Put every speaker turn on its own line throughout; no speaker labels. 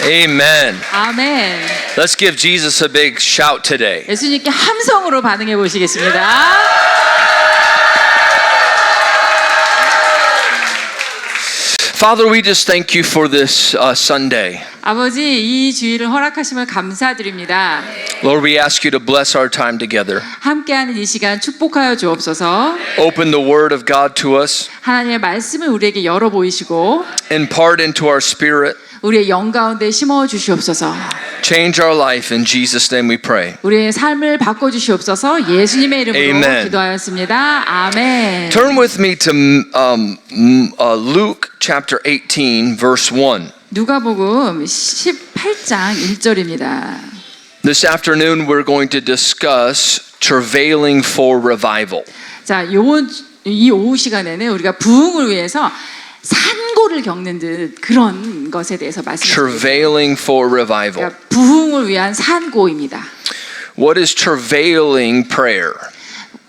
Amen.
아멘.
Let's give Jesus a big shout today.
예수님께 함성으로 반응해 보시겠습니다.
Father, we just thank you for this Sunday.
아버지, 이 주일을 허락하심을 감사드립니다.
Lord, we ask you to bless our time together.
함께하는 이 시간 축복하여 주옵소서.
Open the word of God to us.
하나님의 말씀을 우리에게 열어 보이시고
Impart into our spirit.
우리의 영 가운데 심어 주시옵소서.
Change our life. In Jesus' name we pray.
우리의 삶을 바꿔 주시옵소서. 예수님의 이름으로
Amen.
기도하였습니다. 아멘.
Turn with me to Luke chapter 18, verse 1.
누가복음 18장 1절입니다.
This afternoon we're going to discuss travailing for revival.
자, 이 오후 시간에는 우리가 부흥을 위해서 산고를 겪는 듯 그런 것에 대해서 말씀드립니다.
Travailing for revival.
그러니까 부흥을 위한 산고입니다.
What is travailing prayer?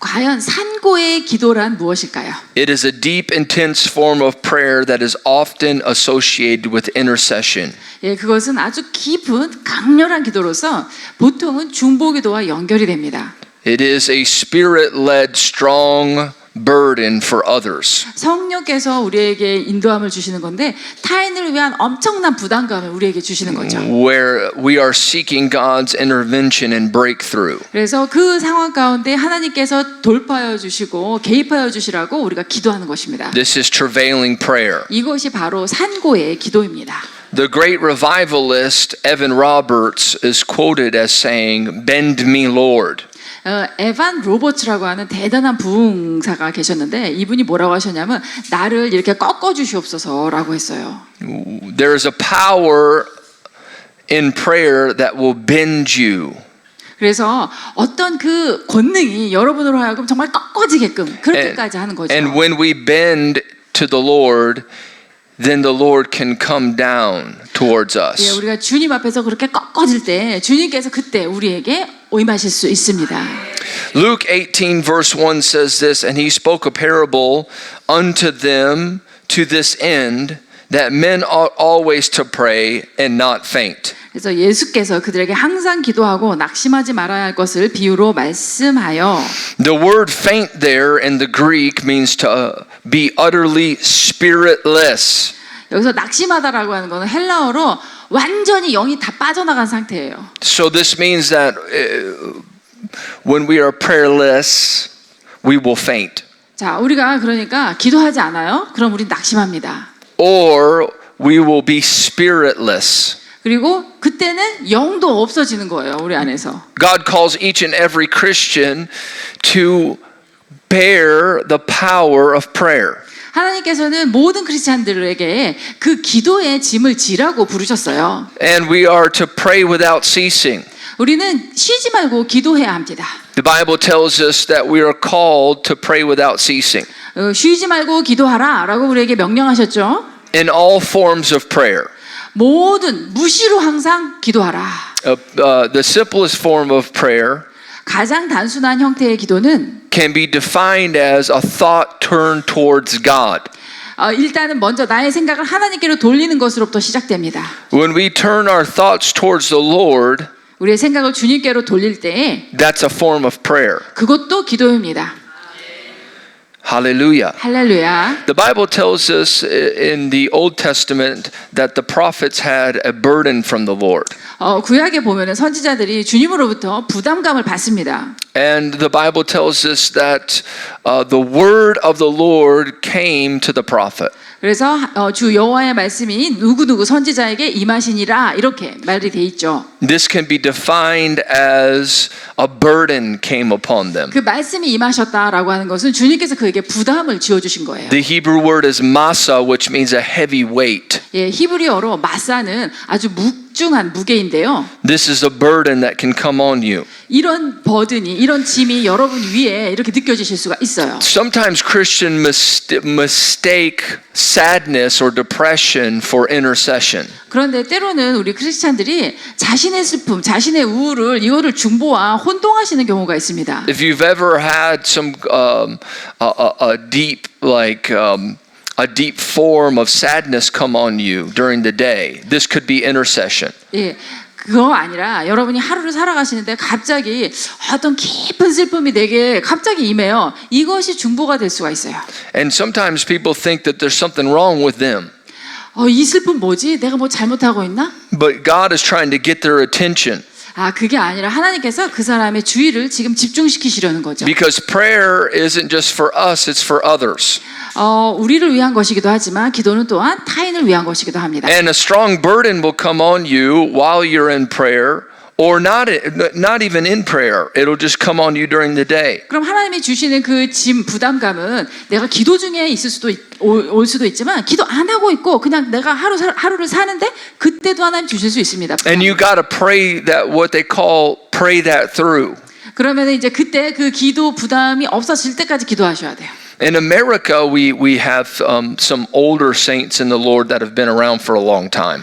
과연 산고의 기도란 무엇일까요?
It is a deep, intense form of prayer that is often associated with intercession.
예, 그것은 아주 깊은 강렬한 기도로서 보통은 중보기도와 연결이 됩니다.
It is a spirit-led, strong burden for others.
성령께서 우리에게 인도함을 주시는 건데 타인을 위한 엄청난 부담감을 우리에게 주시는 거죠.
Where we are seeking God's intervention and breakthrough.
그래서 그 상황 가운데 하나님께서 돌파하여 주시고 개입하여 주시라고 우리가 기도하는 것입니다.
This is travailing prayer.
이것이 바로 산고의 기도입니다.
The great revivalist Evan Roberts is quoted as saying, "Bend me, Lord."
에반 로버츠라고 하는 대단한 부흥사가 계셨는데 이분이 뭐라고 하셨냐면 나를 이렇게 꺾어 주시옵소서라고 했어요.
There is a power in prayer that will bend you.
그래서 어떤 그 권능이 여러분으로 하여금 정말 꺾어지게끔 그렇게까지 하는 거죠.
And when we bend to the Lord, then the Lord can come down towards
예,
us.
우리가 주님 앞에서 그렇게 꺾어질 때 주님께서 그때 우리에게 임하실 수 있습니다.
Luke 18 verse 1 says this, and he spoke a parable unto them to this end, that men ought always to pray and not faint.
그래서 예수께서 그들에게 항상 기도하고 낙심하지 말아야 할 것을 비유로 말씀하여.
The word faint there in the Greek means to be utterly spiritless.
여기서 낙심하다라고 하는 것은 헬라어로 완전히 영이 다 빠져나간 상태예요.
So this means that when we are prayerless, we will faint.
자, 우리가 그러니까 기도하지 않아요? 그럼 우리 낙심합니다.
Or we will be spiritless.
그리고 그때는 영도 없어지는 거예요, 우리 안에서.
God calls each and every Christian to bear the power of prayer.
하나님께서는 모든 크리스찬들에게 그 기도의 짐을 지라고 부르셨어요.
And we are to pray without ceasing.
우리는 쉬지 말고 기도해야 합니다.
The Bible tells us that we are called to pray without ceasing.
쉬지 말고 기도하라라고 우리에게 명령하셨죠.
In all forms of prayer.
모든 무시로 항상 기도하라.
The simplest form of prayer
가장 단순한 형태의 기도는
can be defined as a thought turned towards God.
일단은 먼저 나의 생각을 하나님께로 돌리는 것으로부터 시작됩니다.
When we turn our thoughts towards the Lord,
우리의 생각을 주님께로 돌릴 때
that's a form of prayer.
그것도 기도입니다.
Hallelujah.
할렐루야.
The Bible tells us in the Old Testament that the prophets had a burden from the Lord.
구약에 보면은 선지자들이 주님으로부터 부담감을 받습니다.
And the Bible tells us that the word of the Lord came to the prophet.
그래서 주 여호와의 말씀이 누구누구 선지자에게 임하시니라 이렇게 말이 돼 있죠.
This can be defined as a burden came upon them.
그 말씀이 임하셨다라고 하는 것은 주님께서 그에게 부담을 지어 주신 거예요.
The Hebrew word is masa, which means a heavy weight.
예, 히브리어로 마사는 아주 묵중한 무게인데요.
This is a burden that can come on you.
이런 버든이 이런 짐이 여러분 위에 이렇게 느껴지실 수가 있어요.
Sometimes Christians mistake sadness or depression for intercession.
그런데 때로는 우리 크리스찬들이 자신의 슬픔, 자신의 우울을 이거를 중보와 혼동하시는 경우가 있습니다.
If you've ever had some a deep a deep form of sadness come on you during the day. This could be intercession.
예. 그거 아니라 여러분이 하루를 살아가시는데 갑자기 어떤 깊은 슬픔이 내게 갑자기 임해요. 이것이 중보가 될 수가 있어요.
And sometimes people think that there's something wrong with them.
이 슬픔 뭐지? 내가 뭐 잘못하고 있나?
But God is trying to get their attention.
그게 아니라 하나님께서 그 사람의 주의를 지금 집중시키시려는 거죠.
Because prayer isn't just for us, it's for others.
우리를 위한 것이기도 하지만 기도는 또한 타인을 위한 것이기도 합니다.
And a strong burden will come on you while you're in prayer or not even in prayer. It'll just come on you during the day.
그럼 하나님이 주시는 그 짐 부담감은 내가 기도 중에 있을 수도 올 수도 있지만 기도 안 하고 있고 그냥 내가 하루를 사는데 그때도 하나님 주실 수 있습니다.
And you got to pray that what they call pray that through.
그러면 이제 그때 그 기도 부담이 없어질 때까지 기도하셔야 돼요.
In America, we have some older saints in the Lord that have been around for a long time.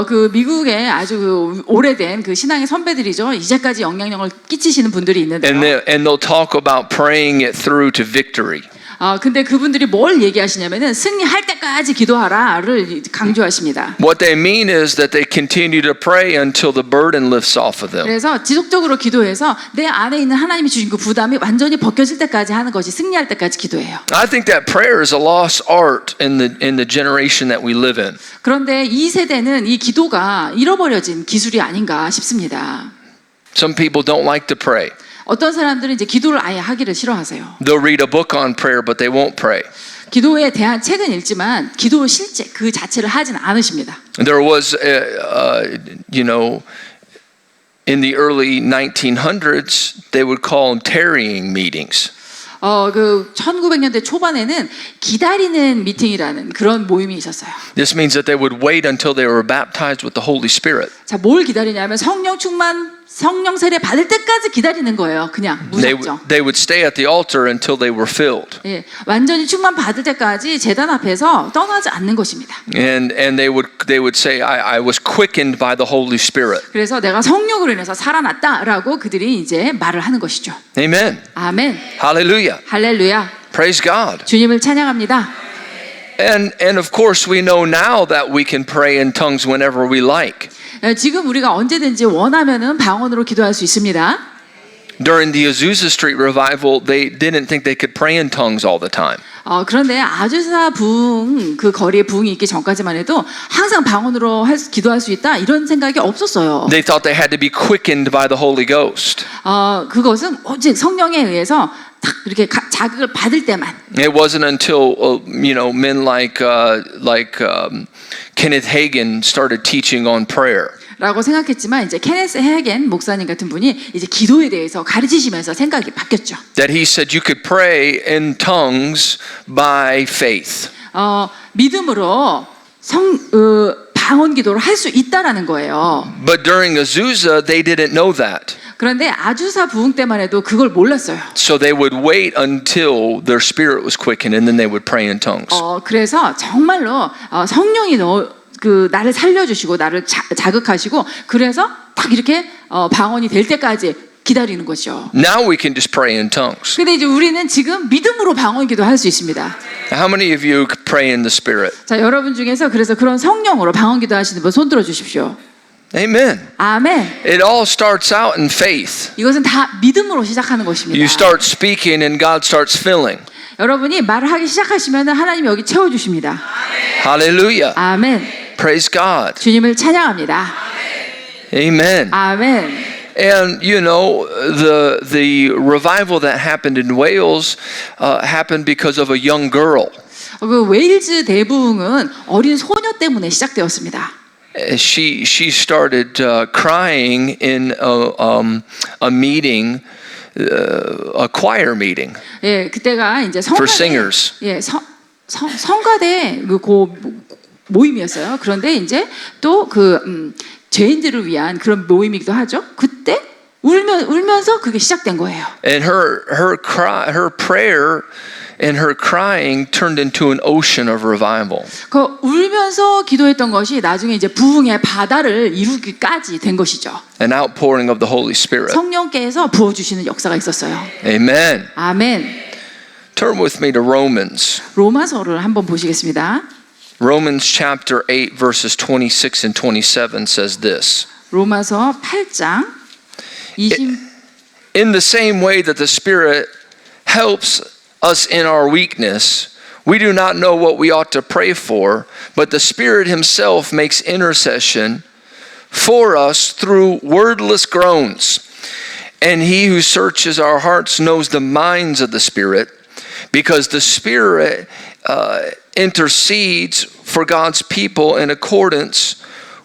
그 미국의 아주 그 오래된 그 신앙의 선배들이죠. 이제까지 영향력을 끼치시는 분들이 있는데요.
And they'll talk about praying it through to victory.
근데 그분들이 뭘 얘기하시냐면은 승리할 때까지 기도하라를 강조하십니다.
What they mean is that they continue to pray until the burden lifts off of them.
그래서 지속적으로 기도해서 내 안에 있는 하나님이 주신 그 부담이 완전히 벗겨질 때까지 하는 것이 승리할 때까지 기도해요.
I think that prayer is a lost art in the generation that we live in.
그런데 이 세대는 이 기도가 잃어버려진 기술이 아닌가 싶습니다.
Some people don't like to pray.
어떤 사람들은 이제 기도를 아예 하기를 싫어하세요.
They'll read a book on prayer, but they won't pray.
기도에 대한 책은 읽지만 기도 실제 그 자체를 하진 않으십니다.
There was, in the early 1900s, they would call them tarrying meetings.
그 1900년대 초반에는 기다리는 미팅이라는 그런 모임이 있었어요.
This means that they would wait until they were baptized with the Holy Spirit.
자, 뭘 기다리냐면 성령 충만, 성령 세례 받을 때까지 기다리는 거예요. 그냥 무작정.
They would stay at the altar until they were filled.
예, 완전히 충만 받을 때까지 제단 앞에서 떠나지 않는 것입니다.
And they would say, I was quickened by the Holy Spirit.
그래서 내가 성령으로 인해서 살아났다라고 그들이 이제 말을 하는 것이죠.
Amen.
아멘.
Hallelujah.
할렐루야.
Praise God.
주님을 찬양합니다.
And of course we know now that we can pray in tongues whenever we like.
지금 우리가 언제든지 원하면은 방언으로 기도할 수 있습니다.
During the Azusa Street revival, they didn't think they could pray in tongues all the time.
그런데 아주사 부흥 그 거리에 부흥이 있기 전까지만 해도 항상 방언으로 기도할 수 있다 이런 생각이 없었어요.
They thought they had to be quickened by the Holy Ghost.
그것은 오직 성령에 의해서 딱 이렇게 자극을 받을 때만.
It wasn't until men like Kenneth Hagin started teaching on prayer.
라고 생각했지만 이제 케네스 헤겐 목사님 같은 분이 이제 기도에 대해서 가르치시면서 생각이 바뀌었죠.
That he said you could pray in tongues by faith.
믿음으로 방언 기도를 할 수 있다라는 거예요.
But during Azusa, they didn't know that.
그런데 아주사 부흥 때만 해도 그걸 몰랐어요.
So they would wait until their spirit was quickened, and then they would pray in tongues.
그래서 정말로 성령이 나를 살려주시고 나를 자극하시고 그래서 딱 이렇게 방언이 될 때까지 기다리는 거죠.
Now we can just pray in tongues.
근데 이제 우리는 지금 믿음으로 방언 기도할 수 있습니다.
How many of you pray in the Spirit?
자, 여러분 중에서 그래서 그런 성령으로 방언 기도하시는 분 손 들어 주십시오.
Amen.
아멘.
It all starts out in faith.
이것은 다 믿음으로 시작하는 것입니다.
You start speaking and God starts filling.
여러분이 말을 하기 시작하시면 하나님이 여기 채워주십니다.
Hallelujah.
아멘.
Praise God.
주님을 찬양합니다.
Amen.
아멘.
And the revival that happened in Wales happened because of a young girl.
그 웨일즈 대부흥은 어린 소녀 때문에 시작되었습니다.
She started crying in a meeting, a choir meeting.
예, 그때가 이제
For singers.
예, 성가대 모임이었어요. 그런데 이제 또 죄인들을 위한 그런 모임이기도 하죠. 그때 울면서 그게 시작된 거예요.
And her prayer and her crying turned into an ocean of revival.
그 울면서 기도했던 것이 나중에 이제 부흥의 바다를 이루기까지 된 것이죠.
An outpouring of the Holy Spirit.
성령께서 부어 주시는 역사가 있었어요.
Amen.
아멘.
Turn with me to Romans.
로마서를 한번 보시겠습니다.
Romans chapter 8 verses 26 and 27 says this.
로마서 8장 20
In the same way that the Spirit helps us in our weakness, we do not know what we ought to pray for, but the Spirit himself makes intercession for us through wordless groans. And he who searches our hearts knows the minds of the Spirit, because the Spirit intercedes for God's people in accordance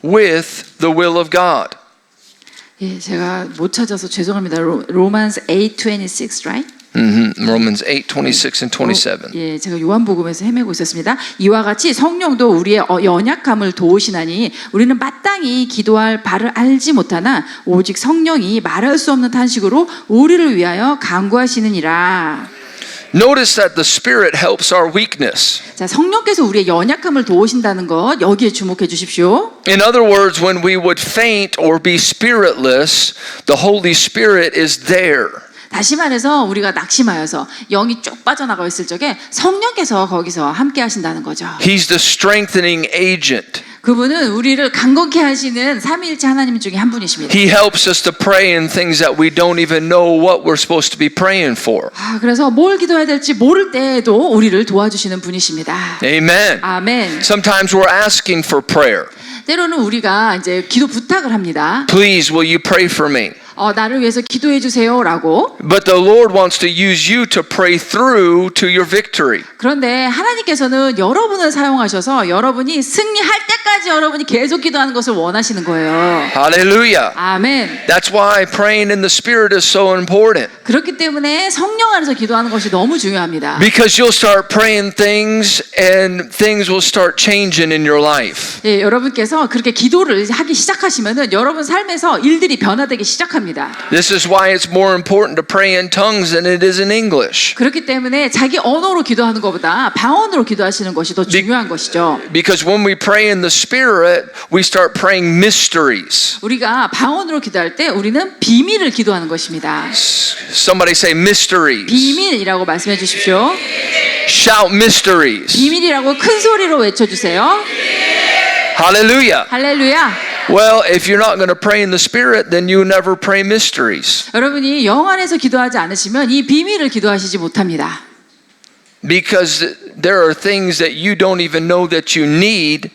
with the will of God.
예, 제가 못 찾아서 죄송합니다. Romans 8:26, right?
Romans 8, 26 and 27.
예, 제가 요한복음에서 헤매고 있었습니다. 이와 같이 성령도 우리의 연약함을 도우시나니 우리는 마땅히 기도할 바를 알지 못하나 오직 성령이 말할 수 없는 탄식으로 우리를 위하여 간구하시느니라.
Notice that the Spirit helps our weakness.
자, 성령께서 우리의 연약함을 도우신다는 것 여기에 주목해 주십시오.
In other words, when we would faint or be spiritless, the Holy Spirit is there.
다시 말해서 우리가 낙심하여서 영이 쭉 빠져나가 있을 적에 성령께서 거기서 함께 하신다는 거죠.
He's the strengthening agent.
그분은 우리를 강건케 하시는 삼위일체 하나님 중에 한 분이십니다.
He helps us to pray in things that we don't even know what we're supposed to be praying for.
그래서 뭘 기도해야 될지 모를 때에도 우리를 도와주시는 분이십니다.
Amen.
아멘.
Sometimes we're asking for prayer.
때로는 우리가 이제 기도 부탁을 합니다.
Please, will you pray for me?
나를 위해서 기도해 주세요라고.
But the Lord wants to use you to pray through to your victory.
그런데 하나님께서는 여러분을 사용하셔서 여러분이 승리할 때까지 여러분이 계속 기도하는 것을 원하시는 거예요.
Hallelujah.
아멘.
That's why praying in the Spirit is so important.
그렇기 때문에 성령 안에서 기도하는 것이 너무 중요합니다.
Because you'll start praying things and things will start changing in your life.
예, 여러분께서 그렇게 기도를 하기 시작하시면은 여러분 삶에서 일들이 변화되기 시작합니다.
This is why it's more important to pray in tongues than it is in English.
그렇기 때문에 자기 언어로 기도하는 것보다 방언으로 기도하시는 것이 더 중요한 것이죠.
Because when we pray in the Spirit, we start praying mysteries.
우리가 방언으로 기도할 때 우리는 비밀을 기도하는 것입니다.
Somebody say mysteries.
비밀이라고 말씀해 주십시오.
Shout mysteries.
비밀이라고 큰 소리로 외쳐주세요.
Hallelujah.
할렐루야.
Well, if you're not going to pray in the Spirit, then you never pray mysteries.
여러분이 영 안에서 기도하지 않으시면 이 비밀을 기도하시지 못합니다.
Because there are things that you don't even know that you need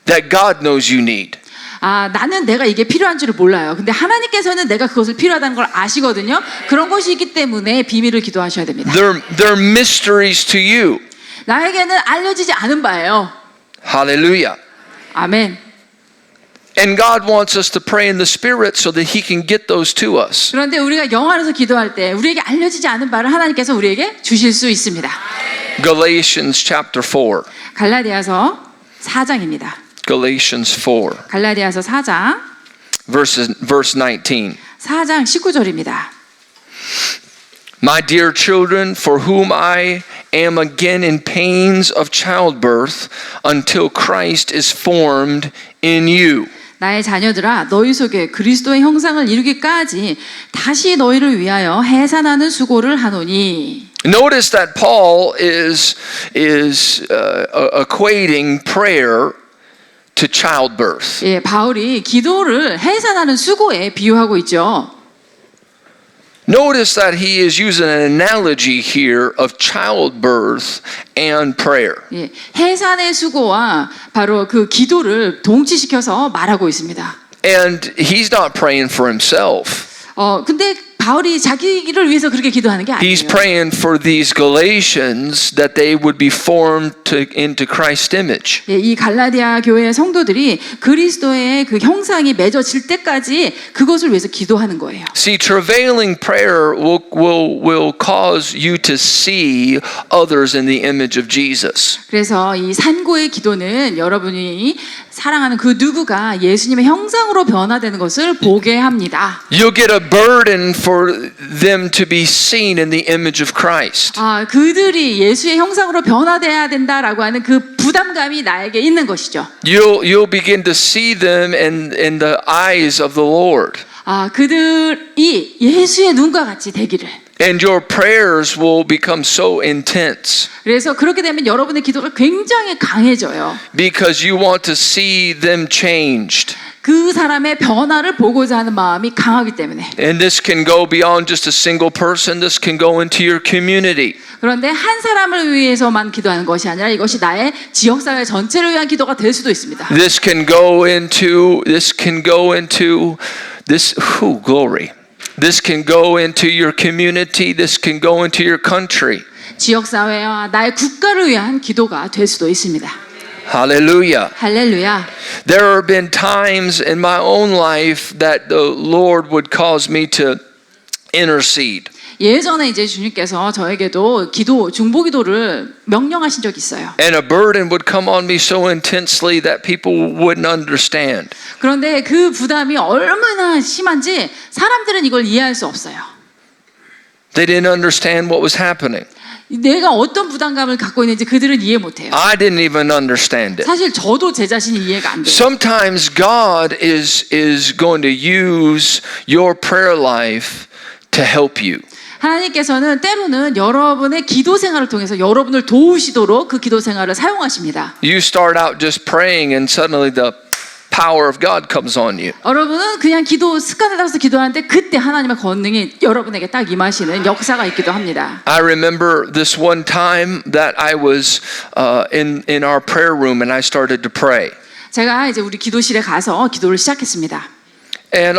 that God knows you need.
나는 내가 이게 필요한 줄을 몰라요. 근데 하나님께서는 내가 그것을 필요하다는 걸 아시거든요. 그런 것이 있기 때문에 비밀을 기도하셔야 됩니다.
They're mysteries to you.
나에게는 알려지지 않은 바예요.
Hallelujah.
아멘.
And God wants us to pray in the Spirit so that He can get those to us.
그런데 우리가 영 안에서 기도할 때 우리에게 알려지지 않은 바를 하나님께서 우리에게 주실 수 있습니다.
Galatians chapter 4.
갈라디아서 4장입니다.
Galatians 4.
갈라디아서 4장
Verse 19.
4장 19절입니다.
My dear children, for whom I am again in pains of childbirth until Christ is formed in you.
나의 자녀들아 너희 속에 그리스도의 형상을 이루기까지 다시 너희를 위하여 해산하는 수고를 하노니.
Notice that Paul is equating prayer to childbirth.
예, 바울이 기도를 해산하는 수고에 비유하고 있죠.
Notice that he is using an analogy here of childbirth and prayer.
예, 해산의 수고와 바로 그 기도를 동치시켜서 말하고 있습니다.
And he's not praying for himself.
근데 바울이 자기를 위해서 그렇게 기도하는 게 아니에요.
He's praying for these Galatians that they would be formed into Christ's image.
예, 이 갈라디아 교회의 성도들이 그리스도의 그 형상이 맺어질 때까지 그것을 위해서 기도하는 거예요.
See, travailing prayer will cause you to see others in the image of Jesus.
그래서 이 산고의 기도는 여러분이 사랑하는 그 누구가 예수님의 형상으로 변화되는 것을 보게 합니다.
You'll get a burden for them to be seen in the image of Christ.
그들이 예수의 형상으로 변화돼야 된다라고 하는 그 부담감이 나에게 있는 것이죠.
You'll begin to see them in the eyes of the Lord.
그들이 예수의 눈과 같이 되기를.
And your prayers will become so intense
그래서 그렇게 되면 여러분의 기도가 굉장히 강해져요.
because you want to see them changed.
그 사람의 변화를 보고자 하는 마음이 강하기 때문에.
And this can go beyond just a single person. This can go into your community.
그런데 한 사람을 위해서만 기도하는 것이 아니라 이것이 나의 지역사회 전체를 위한 기도가 될 수도 있습니다.
This can go into this glory. This can go into your community. This can go into your country.
지역사회와 나의 국가를 위한 기도가 될 수도 있습니다.
Hallelujah.
할렐루야.
There have been times in my own life that the Lord would cause me to intercede.
예전에 이제 주님께서 저에게도 중보기도를 명령하신 적이 있어요.
And a burden would come on me so intensely that people wouldn't understand.
그런데 그 부담이 얼마나 심한지 사람들은 이걸 이해할 수 없어요.
They didn't understand what was happening.
내가 어떤 부담감을 갖고 있는지 그들은 이해 못해요.
I didn't even understand it.
사실 저도 제 자신이 이해가 안 돼요.
Sometimes God is going to use your prayer life to help you.
하나님께서는 때로는 여러분의 기도 생활을 통해서 여러분을 도우시도록 그 기도 생활을 사용하십니다.
You start out just praying and suddenly the power of God comes on you.
여러분은 그냥 습관을 따라서 기도하는데 그때 하나님의 권능이 여러분에게 딱 임하시는 역사가 있기도 합니다.
I remember this one time that I was in our prayer room and I started to pray.
제가 이제 우리 기도실에 가서 기도를 시작했습니다.
And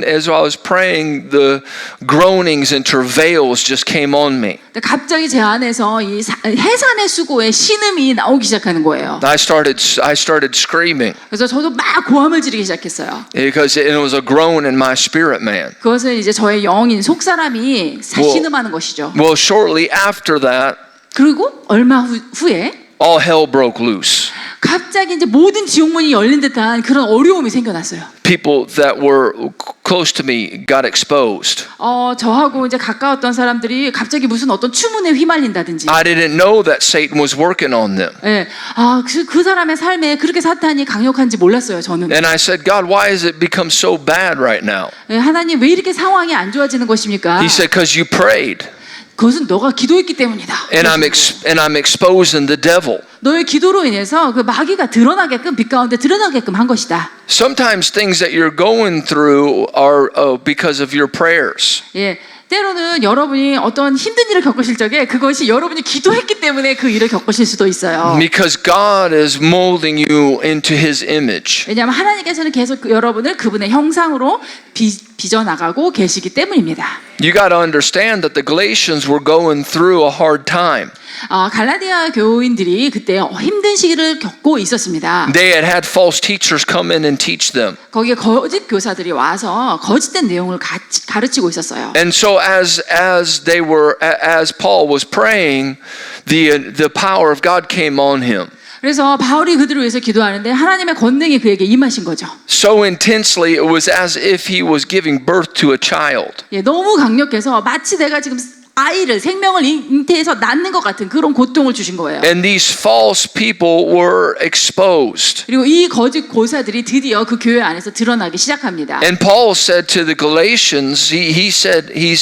as I was praying, the groanings and travails just came on me.
갑자기 제 안에서 이 해산의 수고의 신음이 나오기 시작하는 거예요.
I started screaming
그래서 저도 막 고함을 지르기 시작했어요.
because it was a groan in my spirit man.
그것은 이제 저의 영인 속사람이 신음하는 것이죠.
Well, shortly after that,
그리고 얼마 후에
all hell broke loose.
갑자기 이제 모든 지옥문이 열린 듯한 그런 어려움이 생겨났어요.
People that were close to me got exposed.
저하고 이제 가까웠던 사람들이 갑자기 무슨 어떤 추문에 휘말린다든지.
I didn't know that Satan was working on them.
예, 그 사람의 삶에 그렇게 사탄이 강력한지 몰랐어요, 저는.
And I said, God, why has it become so bad right now?
예, 하나님 왜 이렇게 상황이 안 좋아지는 것입니까?
He said, because you prayed.
그것은 너가 기도했기 때문이다.
And I'm exposing the devil.
너의 기도로 인해서 그 마귀가 드러나게끔 빛 가운데 드러나게끔 한 것이다.
Sometimes things that you're going through are because of your prayers.
예. 때로는 여러분이 어떤 힘든 일을 겪으실 적에 그것이 여러분이 기도했기 때문에 그 일을 겪으실 수도 있어요.
Because God is molding you into His image.
왜냐하면 하나님께서는 계속 여러분을 그분의 형상으로 빚어나가고 계시기 때문입니다.
You got to understand that the Galatians were going through a hard time.
갈라디아 교인들이 그때 힘든 시기를 겪고 있었습니다.
They had false teachers come in and teach them.
거기에 거짓 교사들이 와서 거짓된 내용을 가르치고 있었어요.
And so as Paul was praying, the power of God came on him.
그래서 바울이 그들을 위해서 기도하는데 하나님의 권능이 그에게 임하신 거죠.
So intensely, it was as if he was giving birth to a child.
예, 너무 강력해서 마치 내가 지금 생명을 잉태해서 낳는 것 같은 그런 고통을 주신 거예요.
And these false people were exposed.
그리고 이 거짓 교사들이 드디어 그 교회 안에서 드러나기 시작합니다.
And Paul said to the Galatians, he said, he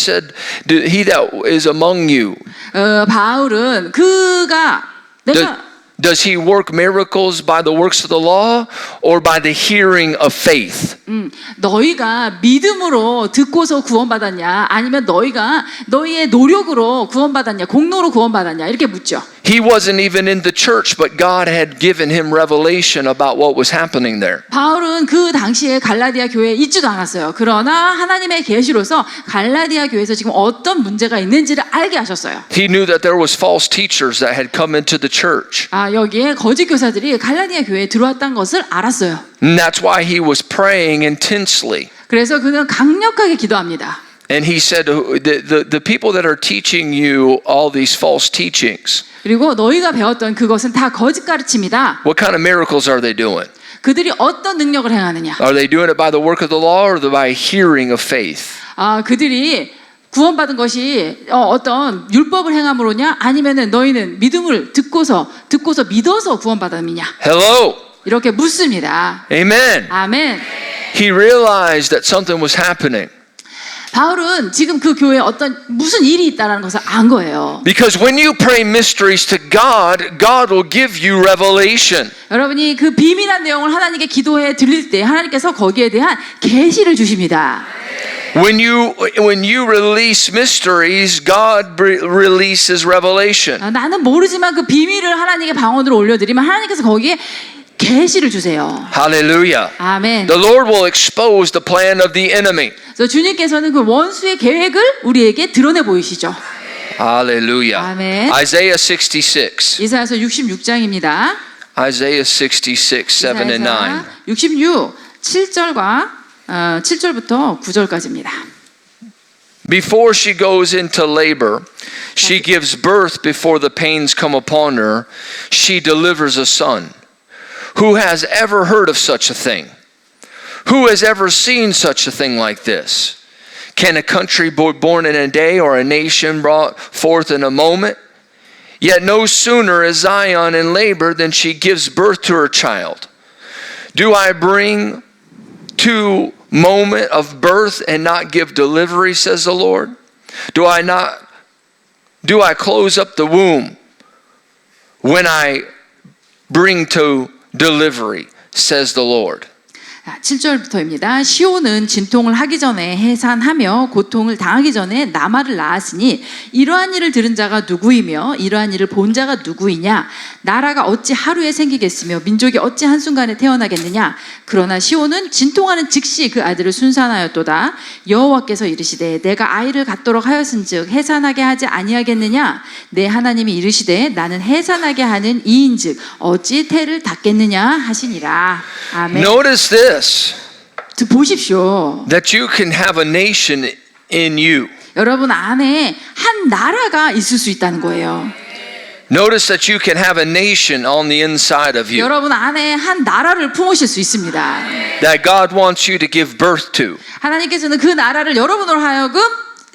that is among you.
바울은
Does he work miracles by the works of the law or by the hearing of faith?
너희가 믿음으로 듣고서 구원받았냐 아니면 너희의 노력으로 구원받았냐 공로로 구원받았냐 이렇게 묻죠.
He wasn't even in the church, but God had given him revelation about what was happening there.
바울은 그 당시에 갈라디아 교회에 있지도 않았어요. 그러나 하나님의 계시로서 갈라디아 교회에서 지금 어떤 문제가 있는지를 알게 하셨어요.
He knew that there was false teachers that had come into the church.
여기에 거짓 교사들이 갈라디아 교회에 들어왔다는 것을 알았어요.
And that's why he was praying intensely.
그래서 그는 강력하게 기도합니다.
And he said, the people that are teaching you all these false teachings,
그리고 너희가 배웠던 그것은 다 거짓 가르침이다.
what kind of miracles are they doing?
그들이 어떤 능력을 행하느냐?
Are they doing it by the work of the law or by hearing of faith?
그들이 구원받은 것이 어떤 율법을 행함으로냐 아니면은 너희는 믿음을 듣고서 믿어서 구원받았느냐?
Hello.
이렇게 묻습니다.
Amen.
아멘.
He realized that something was happening.
바울은 지금 그 교회에 어떤 무슨 일이 있다라는 것을 안 거예요.
Because when you pray mysteries to God, God will give you revelation.
여러분이 그 비밀한 내용을 하나님께 기도해 드릴 때 하나님께서 거기에 대한 계시를 주십니다.
When you release mysteries, God releases revelation.
나는 모르지만 그 비밀을 하나님께 방언으로 올려드리면 하나님께서 거기에 계시를 주세요.
Hallelujah.
아멘.
The Lord will expose the plan of the enemy.
그래서 주님께서는 그 원수의 계획을 우리에게 드러내 보이시죠.
Hallelujah.
아멘.
Isaiah 66.
이사야서 66장입니다.
Isaiah 66, 7 and 9.
66 7절과 7절부터 9절까지입니다.
Before she goes into labor, she gives birth before the pains come upon her. She delivers a son. Who has ever heard of such a thing? Who has ever seen such a thing like this? Can a country born in a day or a nation brought forth in a moment? Yet no sooner is Zion in labor than she gives birth to her child. Do I bring to moment of birth and not give delivery, says the Lord? Do I close up the womb when I bring to delivery, says the Lord?
7절부터입니다. 시온은 진통을 하기 전에 해산하며 고통을 당하기 전에 나마를 낳았으니 이러한 일을 들은 자가 누구이며 이러한 일을 본 자가 누구이냐? 나라가 어찌 하루에 생기겠으며 민족이 어찌 한순간에 태어나겠느냐? 그러나 시온은 진통하는 즉시 그 아들을 순산하였도다. 여호와께서 이르시되 내가 아이를 갖도록 하였은즉 해산하게 하지 아니하겠느냐? 내 하나님이 이르시되 나는 해산하게 하는 이인즉 어찌 태를 닫겠느냐 하시니라. 아멘.
Notice this,
보십시오.
that you can have a nation in you.
여러분 안에 한 나라가 있을 수 있다는 거예요.
Notice that you can have a nation on the inside of you
여러분 안에 한 나라를 품으실 수 있습니다.
that God wants you to give birth to.
하나님께서는 그 나라를 여러분으로 하여금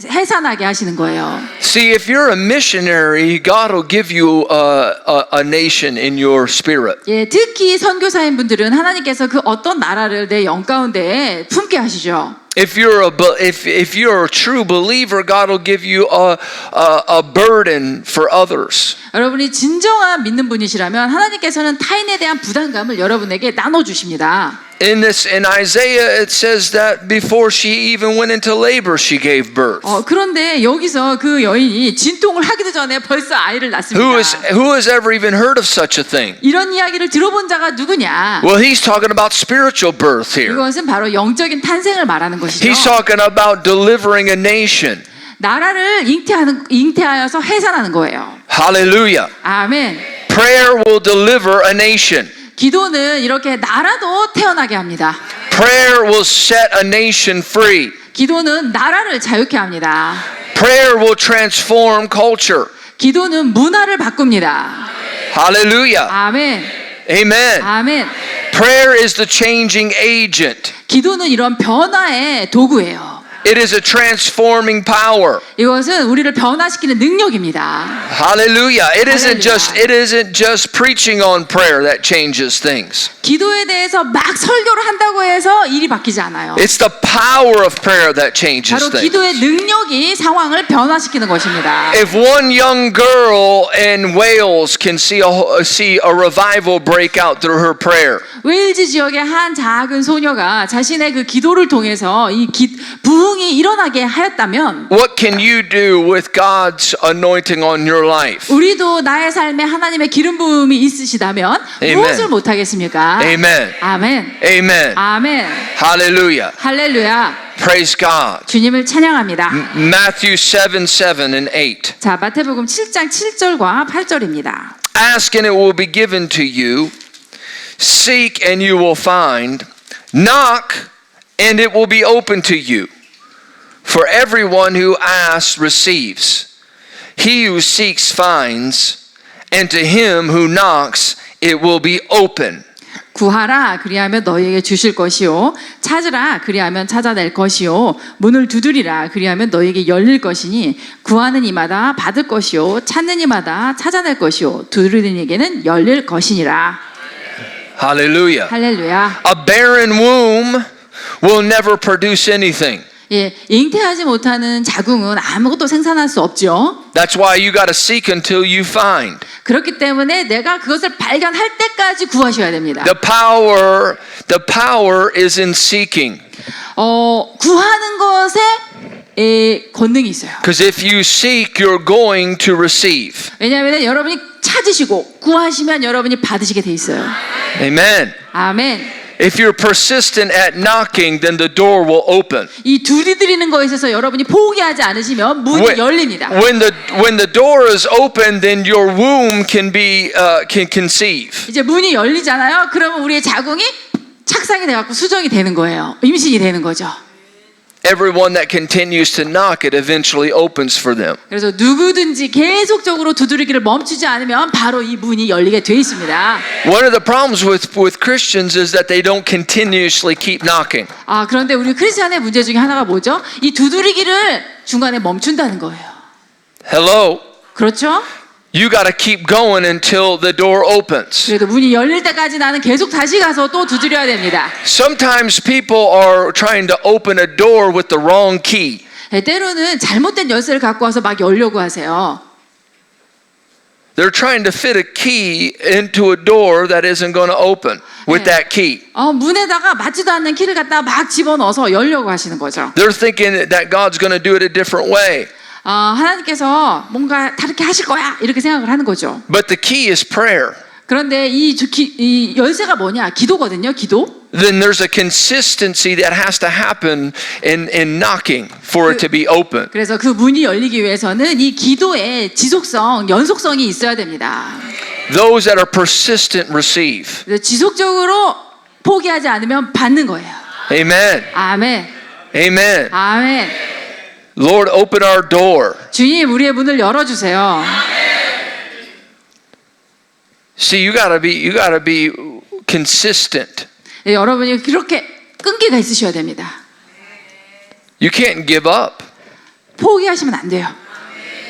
해산하게 하시는 거예요.
See, if you're a missionary, God will give you a nation in your spirit.
예, 특히 선교사인 분들은 하나님께서 그 어떤 나라를 내 영 가운데에 품게 하시죠.
If you're a true believer, God will give you a burden for others.
여러분이 진정한 믿는 분이시라면 하나님께서는 타인에 대한 부담감을 여러분에게 나눠 주십니다.
In Isaiah, it says that before she even went into labor, she gave birth.
그런데 여기서 그 여인이 진통을 하기도 전에 벌써 아이를 낳습니다.
Who has ever even heard of such a thing?
이런 이야기를 들어본 자가 누구냐?
Well, he's talking about spiritual birth here.
이것은 바로 영적인 탄생을 말하는 것이죠.
He's talking about delivering a nation.
나라를 잉태하여서 해산하는 거예요.
Hallelujah.
아멘.
Prayer will deliver a nation.
기도는 이렇게 나라도 태어나게 합니다.
Prayer will set a nation free.
기도는 나라를 자유케 합니다.
Prayer will transform culture.
기도는 문화를 바꿉니다.
Hallelujah.
아멘.
Amen.
아멘.
Prayer is the changing agent.
기도는 이런 변화의 도구예요.
It is a transforming power.
이것은 우리를 변화시키는 능력입니다.
Hallelujah. It isn't just preaching on prayer that changes things.
기도에 대해서 막 설교를 한다고 해서 일이 바뀌지 않아요.
It's the power of prayer that changes
바로
things.
기도의 능력이 상황을 변화시키는 것입니다.
If one young girl in Wales can see a revival break out through her prayer,
웨일즈 지역의 한 작은 소녀가 자신의 그 기도를 통해서 이 부흥이 일어나게 하였다면,
what can you do with God's anointing on your life?
우리도 나의 삶에 하나님의 기름 부음이 있으시다면
Amen.
무엇을 못 하겠습니까?
Amen.
아멘.
Amen.
아멘.
Hallelujah.
할렐루야.
Praise God.
주님을 찬양합니다.
Matthew 7 and 8.
자, 마태복음 7장 7절과 8절입니다.
Ask and it will be given to you. Seek and you will find. Knock and it will be open to you. For everyone who asks receives. He who seeks finds. And to him who knocks it will be open.
구하라 그리하면 너희에게 주실 것이요 찾으라 그리하면 찾아낼 것이요 문을 두드리라 그리하면 너희에게 열릴 것이니 구하는 이마다 받을 것이요 찾는 이마다 찾아낼 것이요 두드리는 이에게는 열릴 것이니라.
Hallelujah.
할렐루야.
A barren womb will never produce anything.
예, 잉태하지 못하는 자궁은 아무것도 생산할 수 없죠.
That's why you got to seek until you find.
그렇기 때문에 내가 그것을 발견할 때까지 구하셔야 됩니다.
The power is in seeking.
구하는 것에 권능이 있어요.
Because if you seek, you're going to receive.
왜냐하면 여러분이 찾으시고 구하시면 여러분이 받으시게 돼 있어요.
Amen.
아멘.
If you're persistent at knocking, then the door will open.
이 두드리는 거에 있어서 여러분이 포기하지 않으시면 문이 열립니다.
When the door is open, then your womb can conceive.
이제 문이 열리잖아요. 그러면 우리의 자궁이 착상이 돼갖고 수정이 되는 거예요. 임신이 되는 거죠.
Everyone that continues to knock, it eventually opens for them.
그래서 누구든지 계속적으로 두드리기를 멈추지 않으면 바로 이 문이 열리게 돼 있습니다.
One of the problems with Christians is that they don't continuously keep knocking.
그런데 우리 크리스찬의 문제 중에 하나가 뭐죠? 이 두드리기를 중간에 멈춘다는 거예요.
Hello?
그렇죠?
You got to keep going until the door opens.
그래도 문이 열릴 때까지 나는 계속 다시 가서 또 두드려야 됩니다.
Sometimes people are trying to open a door with the wrong key.
때로는 잘못된 열쇠를 갖고 와서 막 열려고 하세요.
They're trying to fit a key into a door that isn't going to open with that key.
문에다가 맞지도 않는 키를 갖다 막 집어넣어서 열려고 하시는 거죠.
They're thinking that God's going to do it a different way.
하나님께서 뭔가 다르게 하실 거야 이렇게 생각을 하는 거죠.
But the key is prayer.
그런데 이 열쇠가 뭐냐? 기도거든요. 기도.
Then there's a consistency that has to happen in knocking for it to be open.
그래서 그 문이 열리기 위해서는 이 기도의 지속성, 연속성이 있어야 됩니다.
Those that are persistent receive.
그래서 지속적으로 포기하지 않으면 받는 거예요.
Amen.
아멘.
Amen.
아멘.
Lord, open our door.
주님, 우리의 문을 열어주세요.
See, you gotta be consistent.
여러분이 그렇게 끈기가 있으셔야 됩니다.
You can't give up.
포기하시면 안 돼요.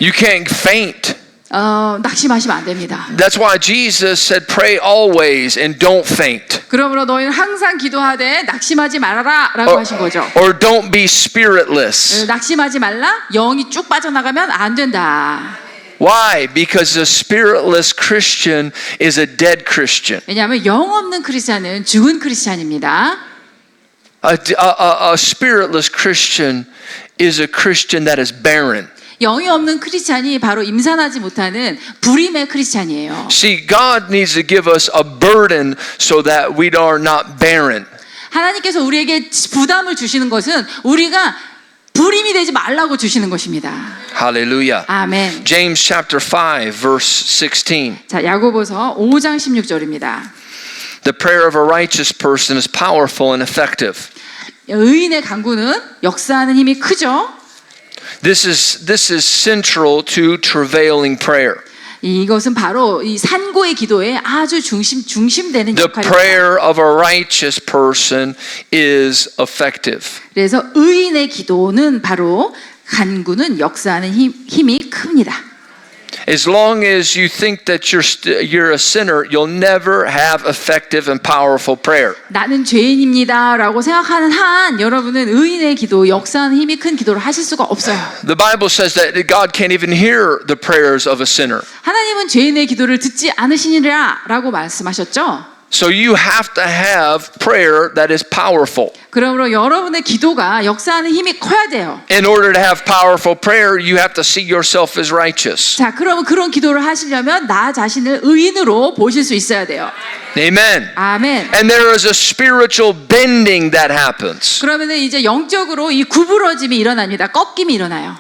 You can't faint.
낙심하시면 안 됩니다.
That's why Jesus said, pray always and don't faint.
그러므로 너희는 항상 기도하되 낙심하지 말아라 라고 하신 거죠.
Or don't be spiritless.
낙심하지 말라? 영이 쭉 빠져나가면 안 된다.
Why? Because a spiritless Christian is a dead Christian.
왜냐하면 영 없는 크리스찬은 죽은 크리스찬입니다.
A spiritless Christian is a Christian that is barren.
영이 없는 크리스찬이 바로 임산하지 못하는 불임의 크리스찬이에요.
See, God needs to give us a burden so that we are not barren.
하나님께서 우리에게 부담을 주시는 것은 우리가 불임이 되지 말라고 주시는 것입니다.
Hallelujah.
아멘.
James chapter 5 verse 16.
자, 야고보서 5장 16절입니다.
The prayer of a righteous person is powerful and effective.
의인의 간구는 역사하는 힘이 크죠.
This is central to travailing prayer.
이것은 바로 이 산고의 기도에 아주 중심되는
The
역할입니다.
prayer of a righteous person is effective.
그래서 의인의 기도는 바로 간구는 역사하는 힘이 큽니다.
As long as you think that you're a sinner, you'll never have effective and powerful prayer.
나는 죄인입니다라고 생각하는 한 여러분은 의인의 기도, 역사하는 힘이 큰 기도를 하실 수가 없어요.
The Bible says that God can't even hear the prayers of a sinner.
하나님은 죄인의 기도를 듣지 않으시니라라고 말씀하셨죠.
So you have to have prayer that is powerful.
그러므로 여러분의 기도가 역사하는 힘이 커야 돼요.
In order to have powerful prayer, you have to see yourself as righteous.
자, 그러면 그런 기도를 하시려면 나 자신을 의인으로 보실 수 있어야 돼요.
Amen.
아멘.
And there is a spiritual bending that happens.
그러면은 이제 영적으로 이 구부러짐이 일어납니다. 꺾임이 일어나요.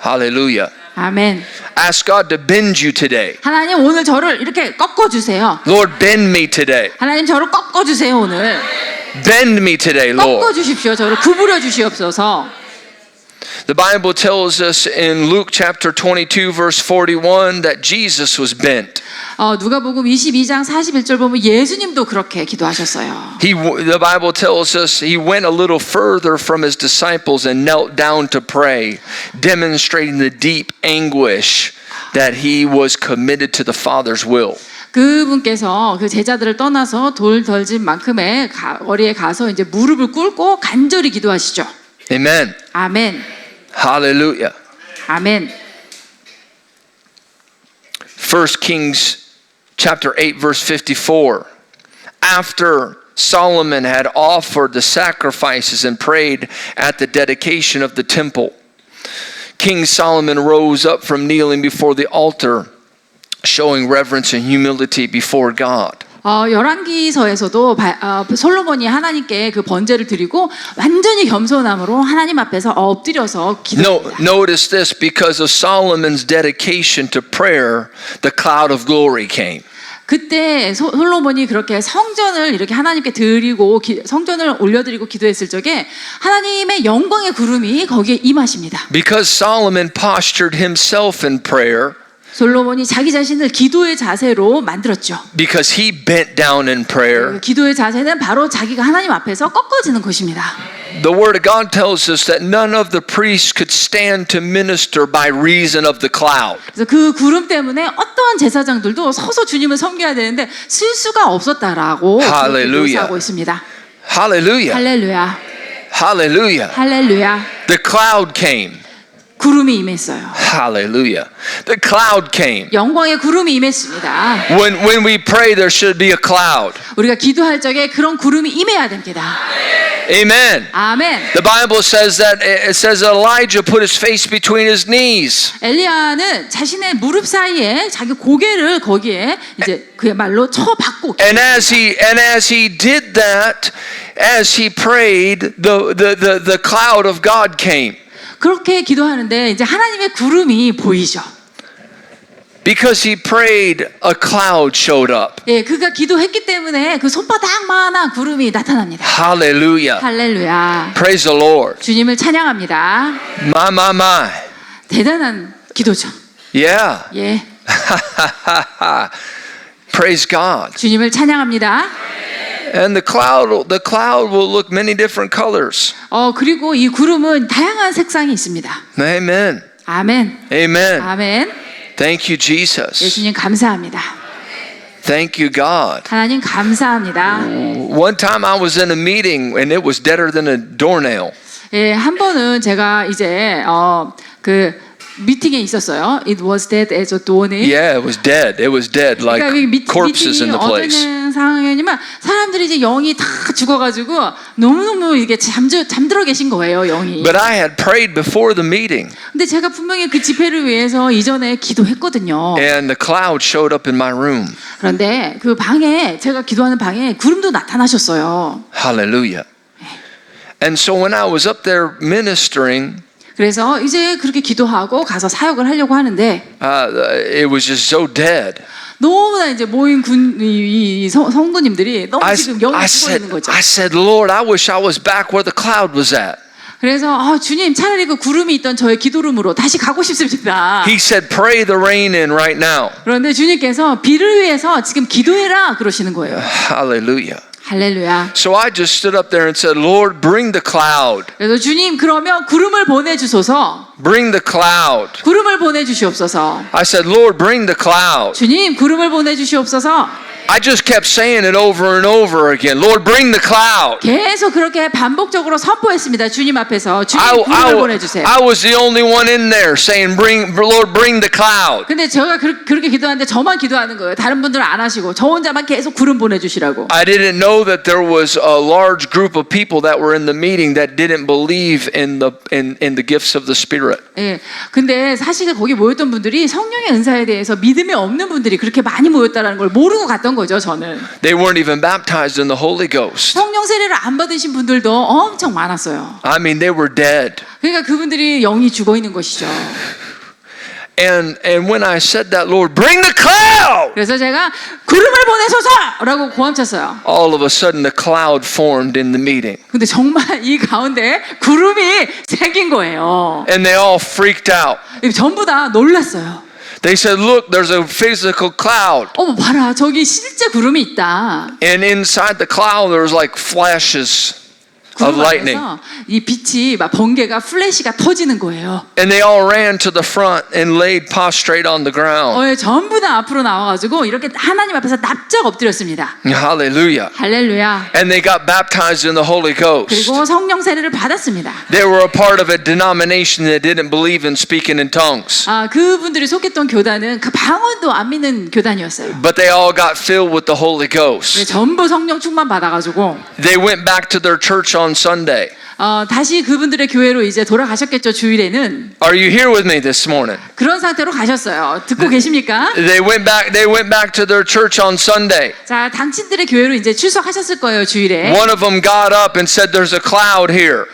Hallelujah.
아멘.
Ask God to bend you today.
하나님 오늘 저를 이렇게 꺾어 주세요.
Lord, bend me today.
하나님 저를 꺾어 주세요 오늘.
Bend me today, Lord.
꺾어 주십시오. 저를 구부려 주시옵소서.
The Bible tells us in Luke chapter 22 verse 41 that Jesus was bent.
누가복음 22장 41절 보면 예수님도 그렇게 기도하셨어요.
The Bible tells us he went a little further from his disciples and knelt down to pray, demonstrating the deep anguish that he was committed to the Father's will.
그분께서 그 제자들을 떠나서 돌 덜진 만큼의 거리에 가서 이제 무릎을 꿇고 간절히 기도하시죠.
Amen.
아멘.
Hallelujah.
아멘.
1 Kings chapter 8 verse 54. After Solomon had offered the sacrifices and prayed at the dedication of the temple, King Solomon rose up from kneeling before the altar, showing reverence and humility before God.
열왕기서에서도 솔로몬이 하나님께 그 번제를 드리고 완전히 겸손함으로 하나님 앞에서 엎드려서 기도합니다.
Notice this, because of Solomon's dedication to prayer, the cloud of glory came.
그때 솔로몬이 그렇게 성전을 이렇게 하나님께 드리고 성전을 올려드리고 기도했을 적에 하나님의 영광의 구름이 거기에 임하십니다.
Because Solomon postured himself in prayer,
솔로몬이 자기 자신을 기도의 자세로 만들었죠.
because he bent down in prayer,
기도의 자세는 바로 자기가 하나님 앞에서 꺾어지는 것입니다.
the word of God tells us that none of the priests could stand to minister by reason of the cloud.
그래서 그 구름 때문에 어떠한 제사장들도 서서 주님을 섬겨야 되는데 쓸 수가 없었다라고 묘사하고 있습니다.
Hallelujah.
할렐루야.
Hallelujah.
할렐루야.
The cloud came.
구름이 임했어요.
Hallelujah. The cloud came.
영광의 구름이 임했습니다.
When we pray, there should be a cloud.
우리가 기도할 적에 그런 구름이 임해야 됩니다.
Amen.
아멘.
The Bible says that Elijah put his face between his knees.
엘리야는 자신의 무릎 사이에 자기 고개를 거기에 이제 그야말로 쳐박고.
And as he did that, as he prayed, the cloud of God came.
그렇게 기도하는데 이제 하나님의 구름이 보이죠.
Because he prayed, a cloud showed up.
예, 그가 기도했기 때문에 그 손바닥만한 구름이 나타납니다.
Hallelujah.
할렐루야.
Praise the Lord.
주님을 찬양합니다.
My.
대단한 기도죠.
Yeah.
예.
Praise God.
주님을 찬양합니다.
And the cloud will look many different colors.
그리고 이 구름은 다양한 색상이 있습니다.
Amen.
아멘.
Amen.
아멘.
Thank you, Jesus.
예수님 감사합니다.
Thank you, God.
하나님 감사합니다.
One time I was in a meeting and it was deader than a doornail.
예, 한 번은 제가 이제 그 미팅에 있었어요. It was dead as a doornail.
Yeah, it was dead. It was dead, like
그러니까
corpses in the place.
어떤 상황이냐면 사람들이 이제 영이 다 죽어가지고 너무너무 이게 잠들어 계신 거예요, 영이.
But I had prayed before the meeting.
근데 제가 분명히 그 집회를 위해서 이전에 기도했거든요.
And the cloud showed up in my room.
그런데 그 방에 제가 기도하는 방에 구름도 나타나셨어요.
Hallelujah. And so when I was up there ministering,
그래서 이제 그렇게 기도하고 가서 사역을 하려고 하는데
it was just so dead.
너무나 이제 모인 이 성도님들이 너무 지금 영이 죽어 있는 거죠.
I said, Lord, I wish I was back where the cloud was at.
그래서 주님 차라리 그 구름이 있던 저의 기도룸으로 다시 가고 싶습니다.
He said, pray the rain in right now.
그런데 주님께서 비를 위해서 지금 기도해라 그러시는 거예요.
Hallelujah.
할렐루야.
So I just stood up there and said, Lord, bring the cloud.
그래서 주님 그러면 구름을 보내주소서.
Bring the cloud.
구름을 보내주시옵소서.
I said, Lord, bring the cloud.
주님 구름을 보내주시옵소서.
I just kept saying it over and over again. Lord, bring the cloud.
계속 그렇게 반복적으로 선포했습니다. 주님 앞에서 주님 구름을 보내주세요.
I was the only one in there saying, Lord, bring the cloud.
근데 제가 그렇게 기도하는데 저만 기도하는 거예요. 다른 분들은 안 하시고 저 혼자만 계속 구름 보내주시라고.
I didn't know that there was a large group of people that were in the meeting that didn't believe in the gifts of the Spirit.
예. 근데 사실 거기 모였던 분들이 성령의 은사에 대해서 믿음이 없는 분들이 그렇게 많이 모였다는 걸 모르고 갔던 거죠, 저는.
They weren't even baptized in the Holy Ghost.
성령 세례를 안 받으신 분들도 엄청 많았어요.
I mean, they were dead.
그러니까 그분들이 영이 죽어 있는 것이죠.
And when I said that, Lord, bring the cloud.
그래서 제가 구름을 보내소서라고 고함쳤어요.
All of a sudden, the cloud formed in the meeting.
근데 정말 이 가운데 구름이 생긴 거예요.
And they all freaked out.
전부 다 놀랐어요.
They said, look, there's a physical cloud.
어머 봐라, 저기 실제 구름이 있다.
And inside the cloud, there was like flashes. of
구름
lightning.
안에서 이 빛이 막 번개가 플래시가 터지는 거예요.
And they all ran to the front and laid prostrate on the ground.
예, 전부 다 앞으로 나와가지고 이렇게 하나님 앞에서 납작 엎드렸습니다.
Hallelujah.
할렐루야.
And they got baptized in the Holy Ghost.
그리고 성령 세례를 받았습니다.
They were a part of a denomination that didn't believe in speaking in tongues.
그분들이 속했던 교단은 그 방언도 안 믿는 교단이었어요.
But they all got filled with the Holy
네,
Ghost.
전부 성령 충만 받아가지고
They went back to their church on Sunday.
다시 그분들의 교회로 이제 돌아가셨겠죠. 주일에는
Are you here with me this morning?
그런 상태로 가셨어요. 듣고 계십니까?
They went back to their church on Sunday.
자, 당신들의 교회로 이제 출석하셨을 거예요. 주일에.
One of them got up and said, "There's a cloud here."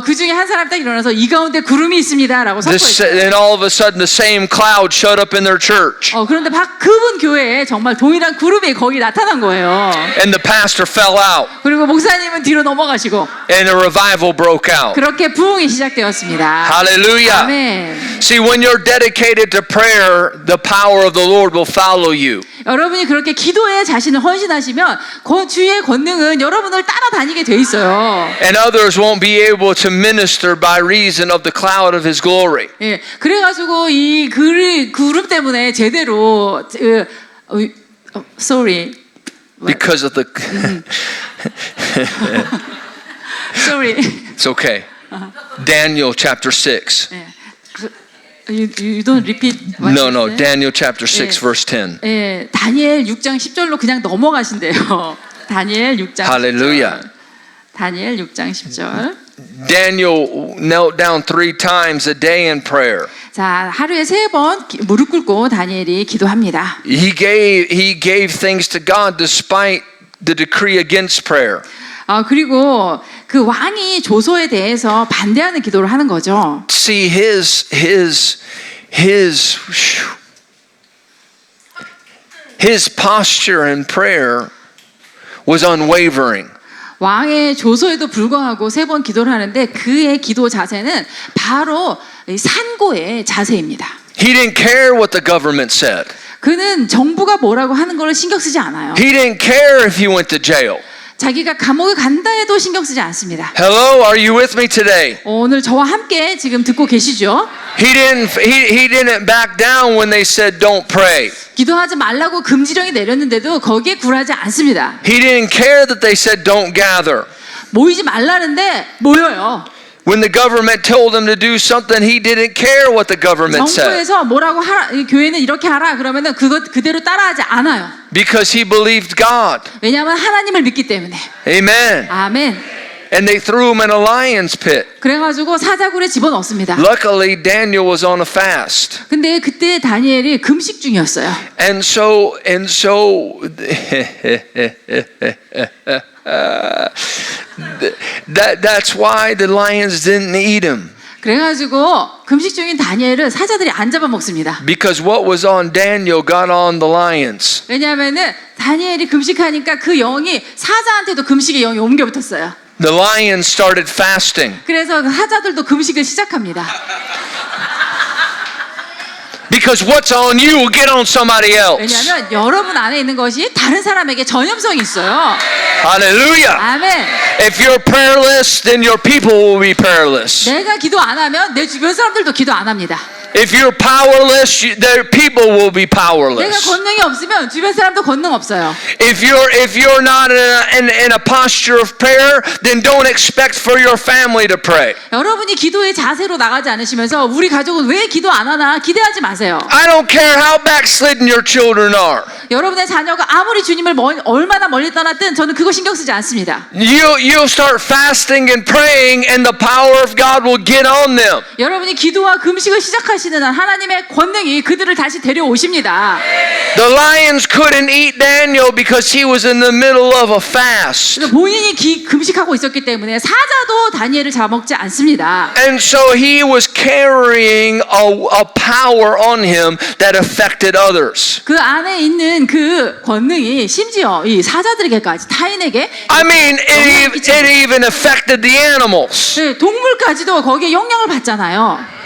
그 중에 한 사람 딱 일어나서 이 가운데 구름이 있습니다라고 선포했어요.
And all of a sudden, the same cloud showed up in their church,
그런데 그분 교회에 정말 동일한 구름이 거기 나타난 거예요.
and the pastor fell out,
그리고 목사님은 뒤로 넘어가시고
and a revival broke out.
그렇게 부흥이 시작되었습니다.
Hallelujah.
아멘.
See, when you're dedicated to prayer, the power of the Lord will follow you.
여러분이 그렇게 기도에 자신을 헌신하시면 그 주의 권능은 여러분을 따라다니게 돼 있어요.
And others won't be able to minister by reason of the cloud of His glory.
예, 그래가지고 이 구름 때문에 제대로 sorry,
Because of the.
sorry.
It's okay. Daniel chapter 6.
예, you don't repeat. what
No,
you
no.
said?
Daniel chapter 6,
예.
verse 10.
예, 다니엘 6장 10절로 그냥 넘어가신대요. 다니엘 6장.
Hallelujah.
10절. 다니엘 6장 10절.
Daniel knelt down 3 times a day in prayer.
자, 하루에 3번 무릎 꿇고 다니엘이 기도합니다.
He gave things to God despite the decree against prayer.
그리고 그 왕이 조소에 대해서 반대하는 기도를 하는 거죠.
See, his posture in prayer was unwavering.
왕의 조소에도 불구하고 3번 기도를 하는데 그의 기도 자세는 바로 산고의 자세입니다.
He didn't care what the government said.
그는 정부가 뭐라고 하는 걸 신경 쓰지 않아요.
He didn't care if he went to jail.
자기가 감옥에 간다 해도 신경 쓰지 않습니다.
Hello, are you with me today?
오늘 저와 함께 지금 듣고 계시죠?
He didn't back down when they said don't pray.
기도하지 말라고 금지령이 내렸는데도 거기에 굴하지 않습니다.
He didn't care that they said don't gather.
모이지 말라는데 모여요.
When the government told him to do something, he didn't care what the government said.
정부에서 뭐라고 하라, 교회는 이렇게 하라 그러면은 그것 그대로 따라하지 않아요.
Because he believed God.
왜냐하면 하나님을 믿기 때문에.
Amen.
아멘.
And they threw him in a lion's pit.
그래가지고 사자굴에 집어넣습니다.
Luckily, Daniel was on a fast.
근데 그때 다니엘이 금식 중이었어요.
And so that's why the lions didn't eat him.
그래가지고 금식 중인 다니엘을 사자들이 안 잡아먹습니다.
Because what was on Daniel got on the lions.
왜냐하면은 다니엘이 금식하니까 그 영이 사자한테도 금식의 영이 옮겨 붙었어요.
The lions started fasting.
그래서 사자들도 금식을 시작합니다.
Because what's on you will get on somebody else.
왜냐하면 여러분 안에 있는 것이 다른 사람에게 전염성이 있어요.
Hallelujah.
아멘.
If you're prayerless, then your people will be prayerless.
내가 기도 안 하면 내 주변 사람들도 기도 안 합니다.
If you're powerless, their people will be
내가
powerless.
권능이 없으면 주변 사람도 권능 없어요.
If you're not in a posture of prayer, then don't expect for your family to pray.
여러분이 기도의 자세로 나가지 않으시면서 우리 가족은 왜 기도 안 하나 기대하지 마세요.
I don't care how backslidden your children are.
여러분의 자녀가 아무리 주님을 얼마나 멀리 떠났든 저는 그거 신경 쓰지 않습니다.
You'll start fasting and praying, and the power of God will get on them.
여러분이 기도와 금식을 시작하시는 한 하나님의 권능이 그들을 다시 데려오십니다.
The lions couldn't eat Daniel because he was in the middle of a fast.
본인이 금식하고 있었기 때문에 사자도 다니엘을 잡아먹지 않습니다.
And so he was carrying a power on him that affected others.
그 안에 있는 그 권능이 심지어 이 사자들에게까지 타인에게
I mean, it even affected the animals.
동물까지도 거기에 영향을 받잖아요.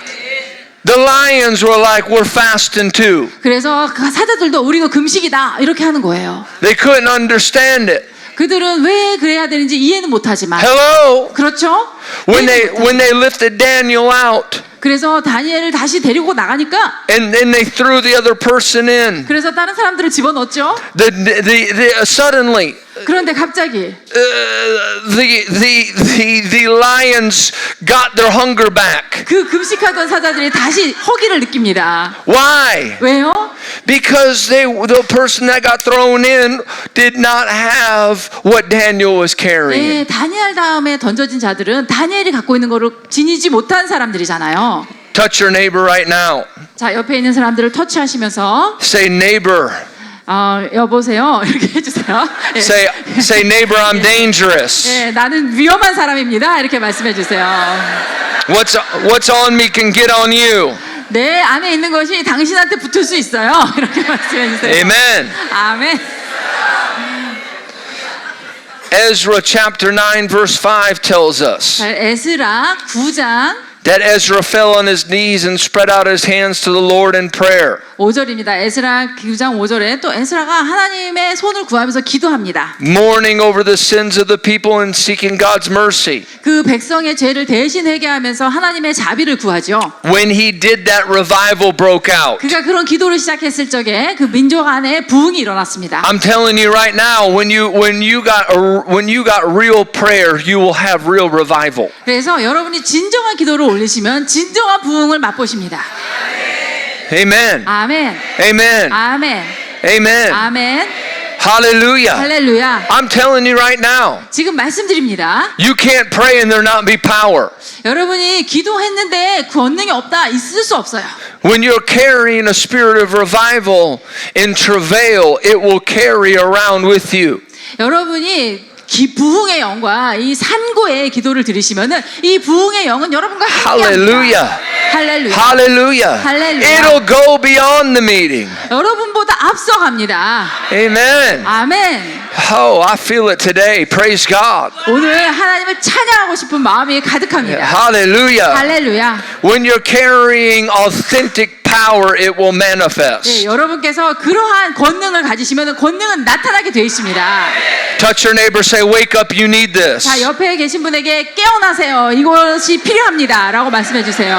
The lions were like, we're fasting too.
그래서 그 사자들도 우리도 금식이다 이렇게 하는 거예요.
They couldn't understand it.
그들은 왜 그래야 되는지 이해는 못하지만
Hello.
그렇죠?
When
이해는
when they lifted Daniel out
그래서 다니엘을 다시 데리고 나가니까
and then they threw the other person in,
그래서 다른 사람들을 집어넣었죠.
suddenly
그런데 갑자기
the lions got their hunger back.
그 금식하던 사자들이 다시 허기를 느낍니다.
Why?
왜요?
Because the person that got thrown in did not have what Daniel was carrying.
네, 다니엘 다음에 던져진 자들은 다니엘이 갖고 있는 거를 지니지 못한 사람들이잖아요.
Touch your neighbor right now.
자, 옆에 있는 사람들을 터치하시면서
Say, neighbor.
여보세요 이렇게 해주세요. 예.
Say, neighbor, I'm dangerous.
예, 나는 위험한 사람입니다. 이렇게 말씀해 주세요.
What's on me can get on you.
내 안에 있는 것이 당신한테 붙을 수 있어요. 이렇게 말씀해 주세요.
Amen.
아멘.
Ezra chapter 9 verse 5 tells us
에스라 9장
that Ezra fell on his knees and spread out his hands to the Lord in prayer.
5절입니다. 에스라 9장 5절에 또 에스라가 하나님의 손을 구하면서 기도합니다.
Mourning over the sins of the people and seeking God's mercy.
그 백성의 죄를 대신 회개하면서 하나님의 자비를 구하죠.
When he did that, revival broke out.
그가 그런 기도를 시작했을 적에 그 민족 안에 부흥이 일어났습니다.
I'm telling you right now, when you got real prayer, you will have real revival.
그래서 여러분이 진정한 기도를 올리시면 진정한 부흥을 맛보십니다.
Amen.
아멘.
Amen.
아멘.
Amen.
아멘.
Hallelujah.
할렐루야.
I'm telling you right now,
지금 말씀드립니다.
you can't pray and there not be power.
여러분이 기도했는데 권능이 없다 있을 수 없어요.
When you're carrying a spirit of revival in travail, it will carry around with you.
여러분이 부흥의 영과 이 산고의 기도를 들으시면은 이 부흥의 영은 여러분과
Hallelujah.
함께합니다. 할렐루야.
Hallelujah.
Hallelujah.
It'll go beyond the meeting.
여러분보다 앞서갑니다.
Amen.
아멘.
Oh, I feel it today. Praise God.
오늘 하나님을 찬양하고 싶은 마음이 가득합니다.
Hallelujah.
할렐루야.
When you're carrying authentic power, it will manifest.
네, 여러분께서 그러한 권능을 가지시면 권능은 나타나게 되어 있습니다.
Touch your neighbor, say, wake up, you need this.
자, 옆에 계신 분에게 깨어나세요. 이것이 필요합니다. 라고 말씀해 주세요.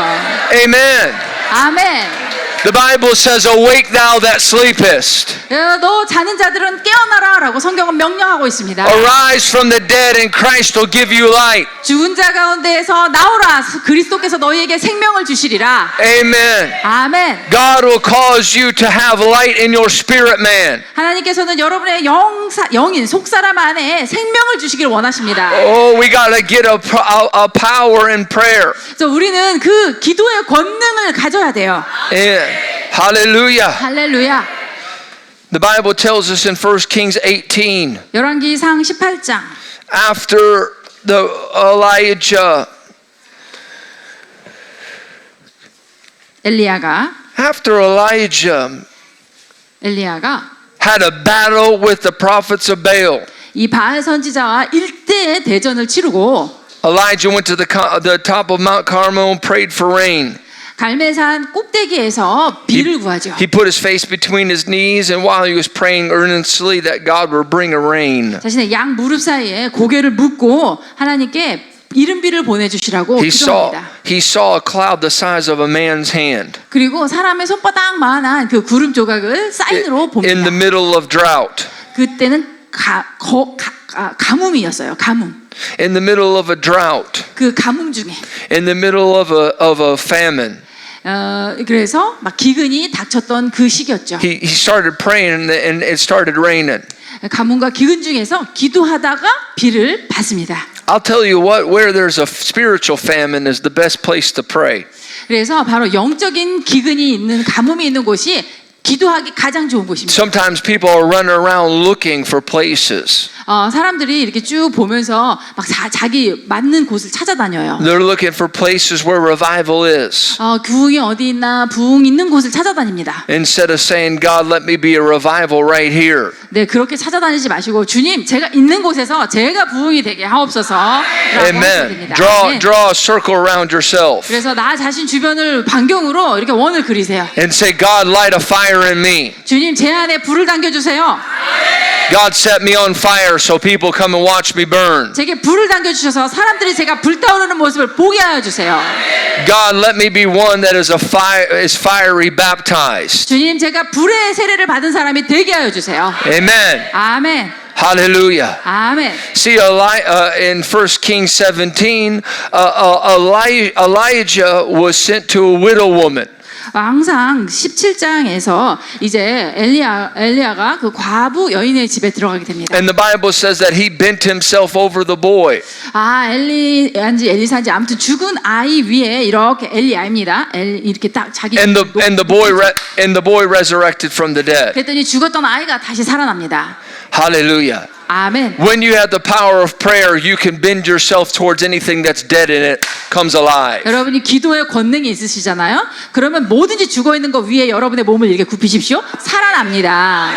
Amen.
아멘.
The Bible says, awake thou that sleepest.
너 자는 자들은 깨어나라 라고 성경은 명령하고 있습니다.
Arise from the dead and Christ will give you light.
죽은 자 가운데에서 나오라. 그리스도께서 너희에게 생명을 주시리라.
Amen.
아멘.
God will cause you to have light in your spirit man.
하나님께서는 여러분의 영인 속사람 안에 생명을 주시기를 원하십니다.
Oh, we got to get a power in prayer.
그래서 우리는 그 기도의 권능을 가져야 돼요.
Yeah. Hallelujah.
할렐루야.
The Bible tells us in 1 Kings 18,
열왕기상 18장
after the
엘리야가
had a battle with the prophets of Baal.
이 바알 선지자와 일대의 대전을 치르고
Elijah went to the top of Mount Carmel and prayed for rain.
갈멜산 꼭대기에서 비를 구하죠.
He put his face between his knees, and while he was praying earnestly that God would bring a rain,
자신의 양 무릎 사이에 고개를 묻고 하나님께 이른 비를 보내주시라고 기도합니다.
he saw a cloud the size of a man's hand
그리고 사람의 손바닥만한 그 구름 조각을 사인으로
in
봅니다.
the middle of drought.
그때는 가뭄이었어요. 가뭄.
In the middle of a drought,
그 가뭄 중에
in the middle of a famine,
그래서 막 기근이 닥쳤던 그 시기였죠.
he started praying and it started raining.
가뭄과 기근 중에서 기도하다가 비를 받습니다.
I'll tell you what, where there's a spiritual famine is the best place to pray.
그래서 바로 영적인 기근이 있는 가뭄이 있는 곳이 기도하기 가장 좋은 곳입니다.
Sometimes people are running around looking for places.
사람들이 이렇게 쭉 보면서 막 자기 맞는 곳을 찾아다녀요.
They're looking for places where revival is.
부흥이 어디 있나 부흥 있는 곳을 찾아다닙니다.
Instead of saying, God, let me be a revival right here.
네, 그렇게 찾아다니지 마시고 주님, 제가 있는 곳에서 제가 부흥이 되게 하옵소서라고 하셔야 됩니다.
Draw a circle around yourself.
그래서 나 자신 주변을 반경으로 이렇게 원을 그리세요.
And say, God, light a fire in me.
주님, 제 안에 불을 당겨 주세요.
God, set me on fire so people come and watch me burn.
제게 불을 당겨 주셔서 사람들이 제가 불타오르는 모습을 보게 하여 주세요.
God, let me be one that is fiery baptized.
주님, 제가 불의 세례를 받은 사람이 되게 하여 주세요.
Amen.
아멘.
Hallelujah.
아멘.
See, in 1 Kings 17, Elijah was sent to a widow woman.
항상 17장에서 이제 엘리야가 그 과부 여인의 집에 들어가게 됩니다.
And the Bible says that he bent himself over the boy.
엘리사인지 아무튼 죽은 아이 위에 이렇게 엘리야입니다. 이렇게 딱 자기
And the boy resurrected from the dead.
그랬더니 죽었던 아이가 다시 살아납니다.
Hallelujah.
아멘.
When you have the power of prayer, you can bend yourself towards anything that's dead and it comes alive.
여러분이 기도의 권능이 있으시잖아요. 그러면 뭐든지 죽어 있는 거 위에 여러분의 몸을 이렇게 굽히십시오. 살아납니다.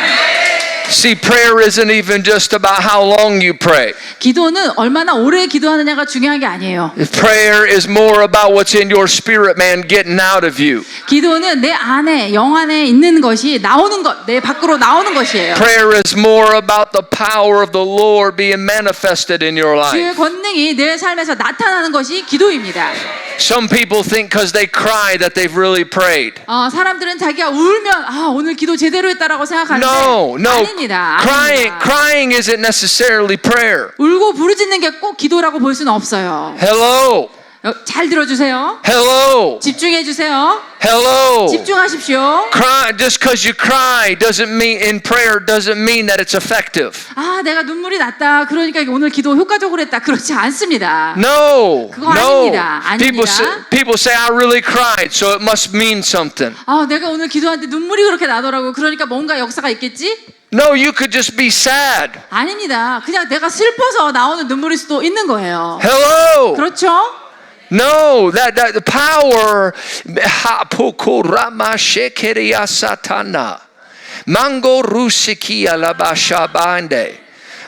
See, prayer isn't even just about how long you pray.
기도는 얼마나 오래 기도하느냐가 중요한 게 아니에요.
Prayer is more about what's in your spirit, man, getting out of you.
기도는 내 안에 영 안에 있는 것이 나오는 것, 내 밖으로 나오는 것이에요.
Prayer is more about the power of the Lord being manifested in your
주의
life.
권능이 내 삶에서 나타나는 것이 기도입니다.
Some people think because they cry that they've really prayed.
사람들은 자기가 울면 오늘 기도 제대로 했다라고 생각하는데
No.
아닙니다.
Crying isn't necessarily prayer.
울고 부르짖는 게 꼭 기도라고 볼 수는 없어요.
Hello.
잘 들어주세요.
Hello.
집중해 주세요.
Hello.
집중하십시오.
Cry just because you cry doesn't mean in prayer doesn't mean that it's effective.
내가 눈물이 났다. 그러니까 오늘 기도 효과적으로 했다. 그렇지 않습니다.
No.
그거 아닙니다.
People say I really cried, so it must mean something.
내가 오늘 기도하는데 눈물이 그렇게 나더라고. 그러니까 뭔가 역사가 있겠지?
No, you could just be sad.
아닙니다. 그냥 내가 슬퍼서 나오는 눈물일 수도 있는 거예요.
Hello.
그렇죠?
No, that the power hapokorama shekeria satana mango rusiki alabashabande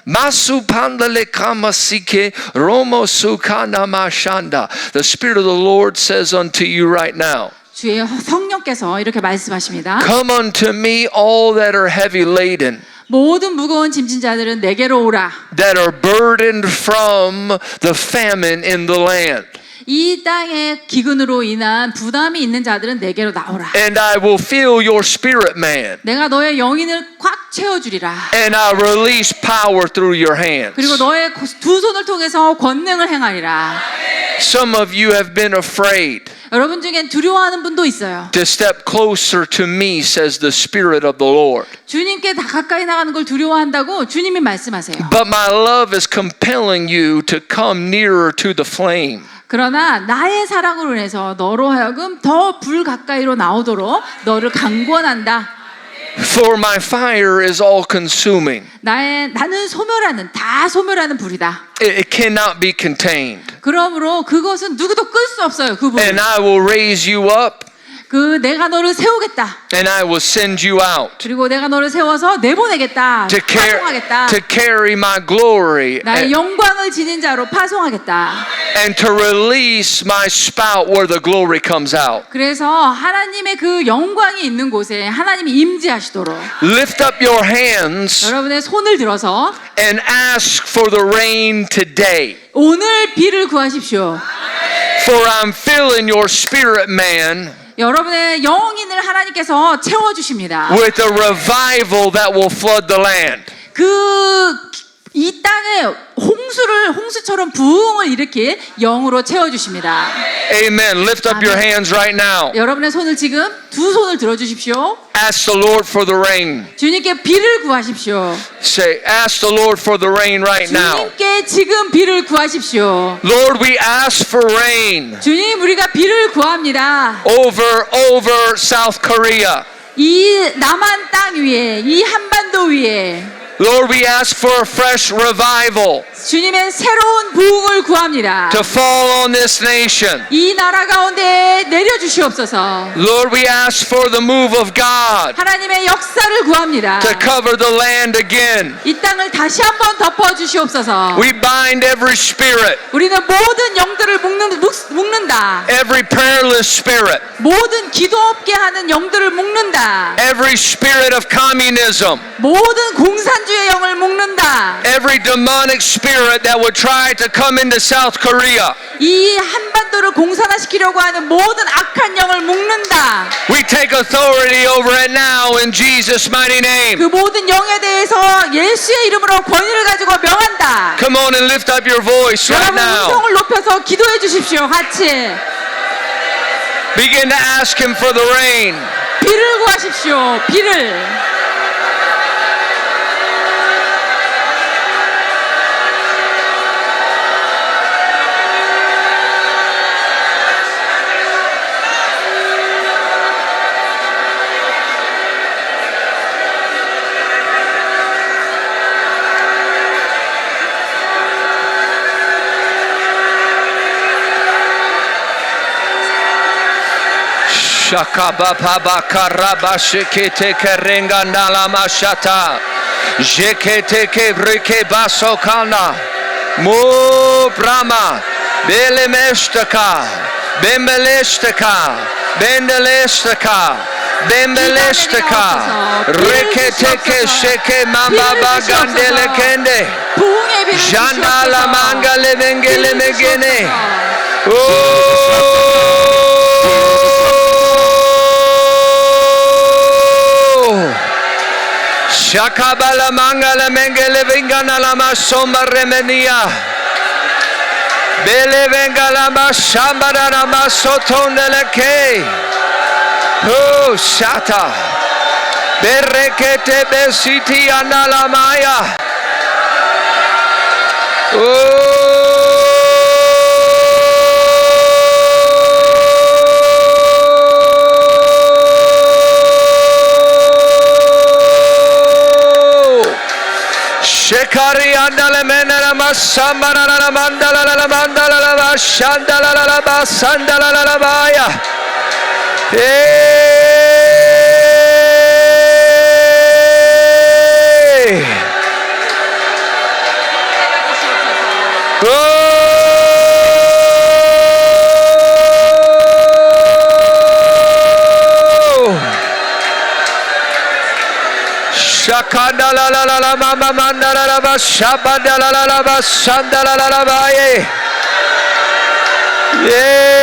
masu pandale kamasike romo sukana mashanda. The Spirit of the Lord says unto you right now,
주의 성령께서 이렇게 말씀하십니다.
come unto me all that are heavy laden,
모든 무거운 짐진 자들은 내게로 오라.
that are burdened from the famine in the land.
이 땅의 기근으로 인한 부담이 있는 자들은 내게로 나오라.
And I will fill your spirit, man.
내가 너의 영혼을 꽉 채워주리라.
And I release power through your hands.
그리고 너의 두 손을 통해서 권능을 행하리라.
Some of you have been afraid
여러분 중엔 두려워하는 분도 있어요.
to step closer to me, says the Spirit of the Lord.
주님께 다 가까이 나가는 걸 두려워한다고 주님이 말씀하세요.
But my love is compelling you to come nearer to the flame.
그러나 나의 사랑으로 인해서 너로 하여금 더 불 가까이로 나오도록 너를 강권한다.
For my fire is all consuming.
나는 다 소멸하는 불이다.
It cannot be contained.
그러므로 그것은 누구도 끌 수 없어요. 그 불을.
And I will raise you up.
내가 너를 세우겠다.
And I will send you out.
그리고 내가 너를 세워서 내보내겠다. 파송하겠다.
To carry my glory.
나의 영광을 지닌 자로 파송하겠다.
And to release my spout where the glory comes out.
그래서 하나님의 그 영광이 있는 곳에 하나님이 임재하시도록
Lift up your hands
여러분의 손을 들어서
and ask for the rain today.
오늘 비를 구하십시오.
For I'm filling your spirit, man.
여러분의 영인을 하나님께서 채워주십니다.
With a revival that will flood the land.
이 땅에 홍수처럼 부흥을 일으킬 영으로 채워주십니다.
Amen. Lift up your hands right now.
여러분의 손을 지금 두 손을 들어주십시오.
Ask the Lord for the rain.
주님께 비를 구하십시오.
Say, ask the Lord for the rain right now.
주님께 지금 비를 구하십시오.
Lord, we ask for rain.
주님, 우리가 비를 구합니다.
Over South Korea.
이 남한 땅 위에, 이 한반도 위에.
Lord, we ask for a fresh revival
주님의 새로운 부흥을 구합니다.
to fall on this nation.
이 나라 가운데 내려주시옵소서.
Lord, we ask for the move of God
하나님의 역사를 구합니다.
to cover the land again.
이 땅을 다시 한번 덮어주시옵소서.
We bind every spirit,
우리는 모든 영들을 묶는다.
every prayerless spirit,
모든 기도 없게 하는 영들을 묶는다.
every spirit of communism,
모든 공산주의 원주의 영을 묶는다.
Every demonic spirit that would try to come into South Korea,
이 한반도를 공산화시키려고 하는 모든 악한 영을 묶는다.
we take authority over it now in Jesus' mighty name.
그 모든 영에 대해서 예수의 이름으로 권위를 가지고 명한다.
Come on and lift up your voice right
여러분
now.
음성을 높여서 기도해 주십시오. 같이
Begin to ask Him for the rain.
비를 구하십시오. 비를.
Shakababa karaba shekete kerenga nalamashata. Jekete kebrike basokana. Mo brahma. Belemestaka. Bembelestaka. Bendelestaka. Bembelestaka. Reketeke sheke mambaba gandele kende.
부흥의 비를
Jandala
주시옵소서.
mangale mengele megene. Shakabala mangala mengele vengana lama somba remenia. Bele vengala masambara lama sotondele ke. Oh shata. Berekete besiti anala maya. Shekari andale menera masambara la mandala la mandala la shandala la basandala la baya. Hey. Shakanda la la la la mama manda la la ba shabanda la la la ba sanda la la la ba ye. Yay.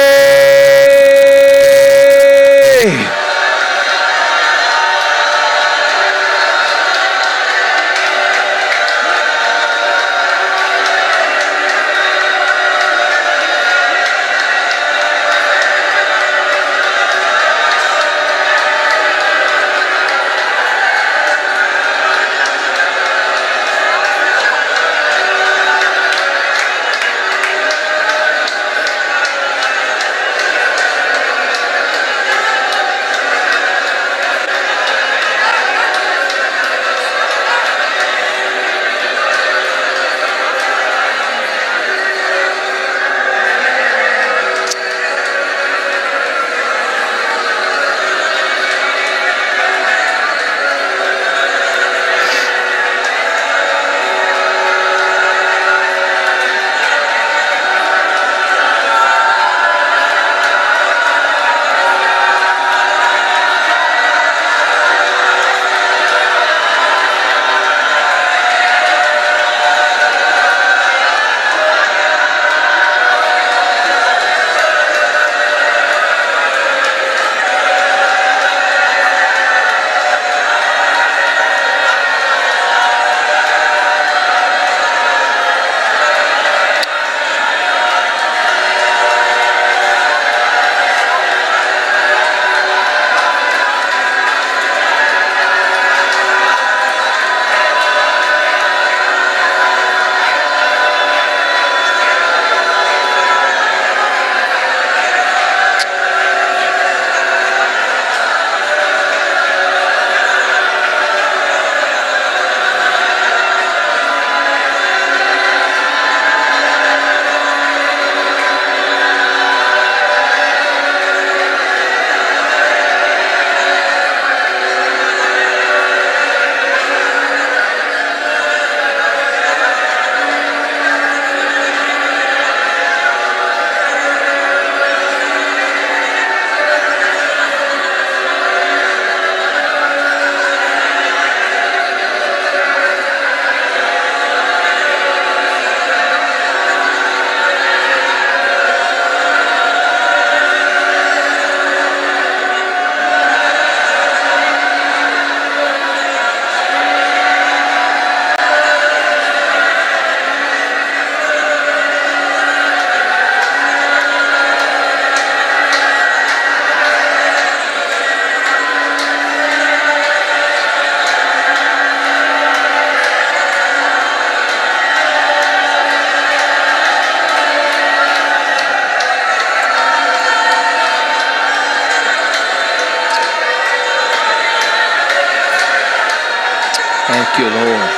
Thank you, Lord.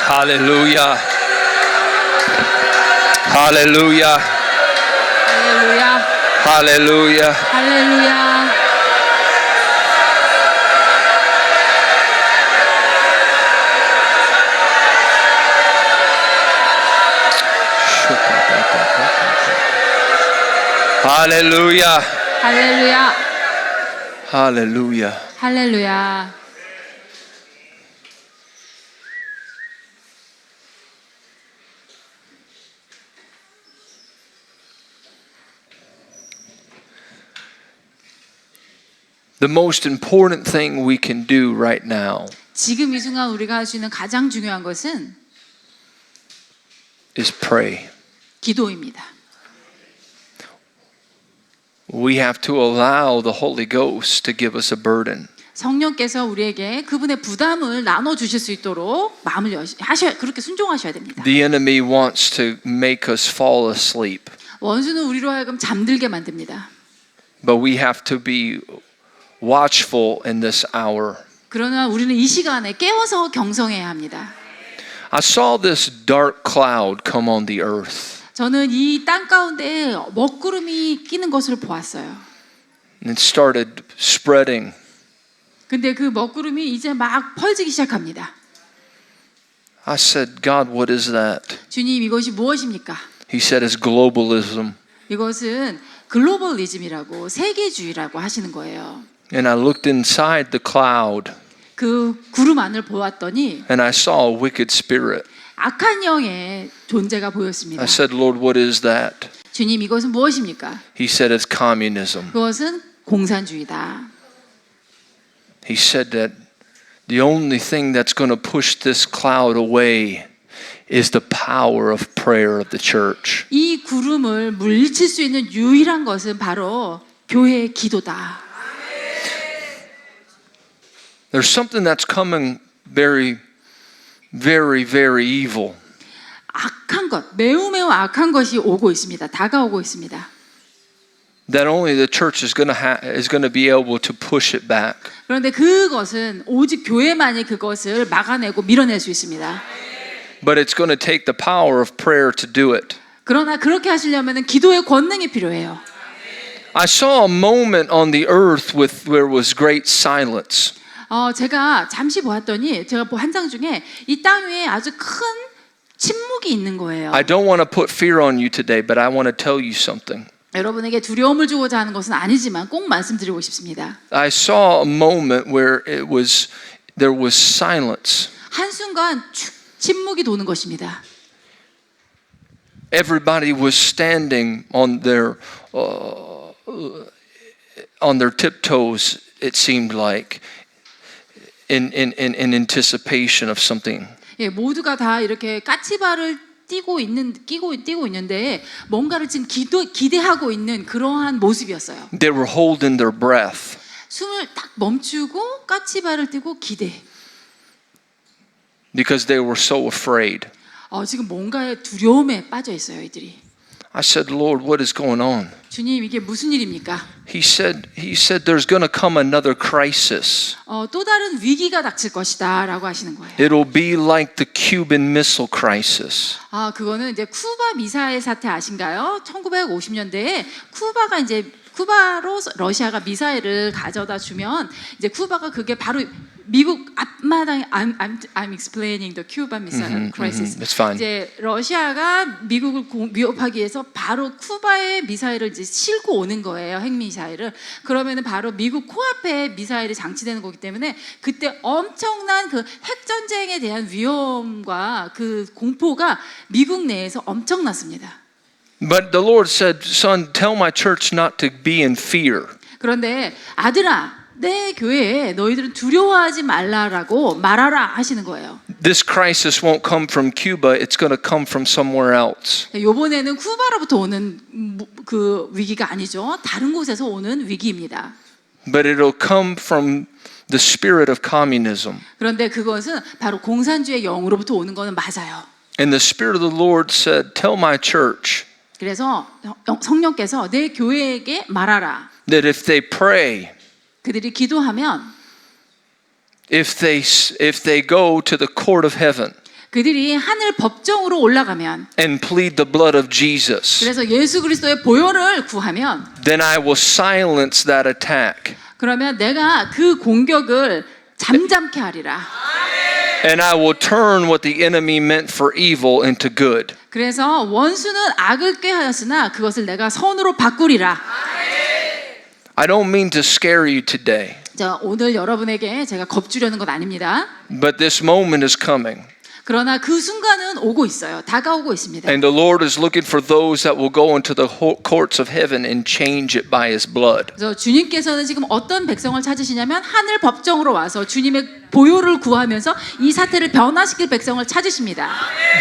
Hallelujah. Hallelujah.
할렐루야.
Hallelujah.
할렐루야.
Hallelujah.
할렐루야.
Hallelujah.
할렐루야.
The most important thing we can do right now
지금 이 순간 우리가 할 수 있는 가장 중요한 것은
is pray.
기도입니다.
We have to allow the Holy Ghost to give us a burden.
성령께서 우리에게 그분의 부담을 나눠 주실 수 있도록 마음을 하셔야 그렇게 순종하셔야 됩니다.
The enemy wants to make us fall asleep,
원수는 우리로 하여금 잠들게 만듭니다.
but we have to be watchful in this hour.
그러나 우리는 이 시간에 깨어서 경성해야 합니다.
I saw this dark cloud come on the earth.
저는 이 땅 가운데 먹구름이 끼는 것을 보았어요.
And it started spreading.
근데 그 먹구름이 이제 막 퍼지기 시작합니다.
I said, God, what is that?
주님, 이것이 무엇입니까?
He said, it's globalism.
이것은 글로벌리즘이라고 세계주의라고 하시는 거예요.
And I looked inside the cloud
그 구름 안을 보았더니
and I saw a wicked spirit.
악한 영의 존재가 보였습니다.
I said, Lord, what is that?
주님, 이것은 무엇입니까?
He said, it's communism.
그것은 공산주의다.
He said that the only thing that's going to push this cloud away is the power of prayer of the church.
이 구름을 물리칠 수 있는 유일한 것은 바로 교회의 기도다.
There's something that's coming very, very, very evil.
악한 것, 매우 악한 것이 오고 있습니다. 다가오고 있습니다.
That only the church is going to be able to push it back.
그런데 그것은 오직 교회만이 그것을 막아내고 밀어낼 수 있습니다.
But it's going to take the power of prayer to do it.
그러나 그렇게 하시려면 기도의 권능이 필요해요.
I saw a moment on the earth where was great silence.
제가 잠시 보았더니 제가 한 장 중에 이 땅 위에 아주 큰 침묵이 있는 거예요.
I don't want to put fear on you today, but I want to tell you something.
여러분에게 두려움을 주고자 하는 것은 아니지만 꼭 말씀드리고 싶습니다.
I saw a moment where there was silence.
한순간 침묵이 도는 것입니다.
Everybody was standing on their tiptoes, it seemed like, in anticipation of something.
예, 모두가 다 이렇게 까치발을 뛰고 있는데 뭔가를 지금 기대하고 있는 그러한 모습이었어요.
They were holding their breath.
숨을 딱 멈추고 까치발을 뛰고 기대.
Because they were so afraid.
지금 뭔가의 두려움에 빠져 있어요, 이들이.
I said, Lord, what is going on?
주님, 이게 무슨 일입니까?
He said there's going to come another crisis.
또 다른 위기가 닥칠 것이다라고 하시는 거예요.
It'll be like the Cuban Missile Crisis.
그거는 이제 쿠바 미사일 사태 아신가요? 1950년대에 쿠바로 러시아가 미사일을 가져다 주면 이제 쿠바가 그게 바로 미국 앞마당에 I'm explaining the Cuban Missile Crisis.
It's fine.
이제 러시아가 미국을 위협하기 위해서 바로 쿠바에 미사일을 이제 싣고 오는 거예요. 핵 미사일을. 그러면은 바로 미국 코앞에 미사일이 장치되는 거기 때문에 그때 엄청난 그 핵 전쟁에 대한 위험과 그 공포가 미국 내에서 엄청났습니다.
But the Lord said, son, tell my church not to be in fear.
그런데 아들아, 내 교회에 너희들은 두려워하지 말라라고 말하라 하시는 거예요.
This crisis won't come from Cuba. It's going to come from somewhere else.
이번에는 쿠바로부터 오는 그 위기가 아니죠. 다른 곳에서 오는 위기입니다.
But it'll come from the spirit of communism.
그런데 그것은 바로 공산주의 영으로부터 오는 거는 맞아요.
And the Spirit of the Lord said, tell my church
그래서 성령께서 내 교회에게 말하라.
that if they pray,
그들이 기도하면
if they go to the court of heaven
그들이 하늘 법정으로 올라가면
and plead the blood of Jesus,
그래서 예수 그리스도의 보혈을 구하면
then I will silence that attack.
그러면 내가 그 공격을 잠잠케 하리라.
And I will turn what the enemy meant for evil into good.
그래서 원수는 악을 꾀하였으나 그것을 내가 선으로 바꾸리라.
I don't mean to scare you today,
자, 오늘 여러분에게 제가 겁주려는 건 아닙니다.
but this moment is coming.
그러나 그 순간은 오고 있어요. 다가오고 있습니다.
And the Lord is looking for those that will go into the courts of heaven and change it by His blood.
그래서 주님께서는 지금 어떤 백성을 찾으시냐면 하늘 법정으로 와서 주님의 보혈을 구하면서 이 사태를 변화시킬 백성을 찾으십니다.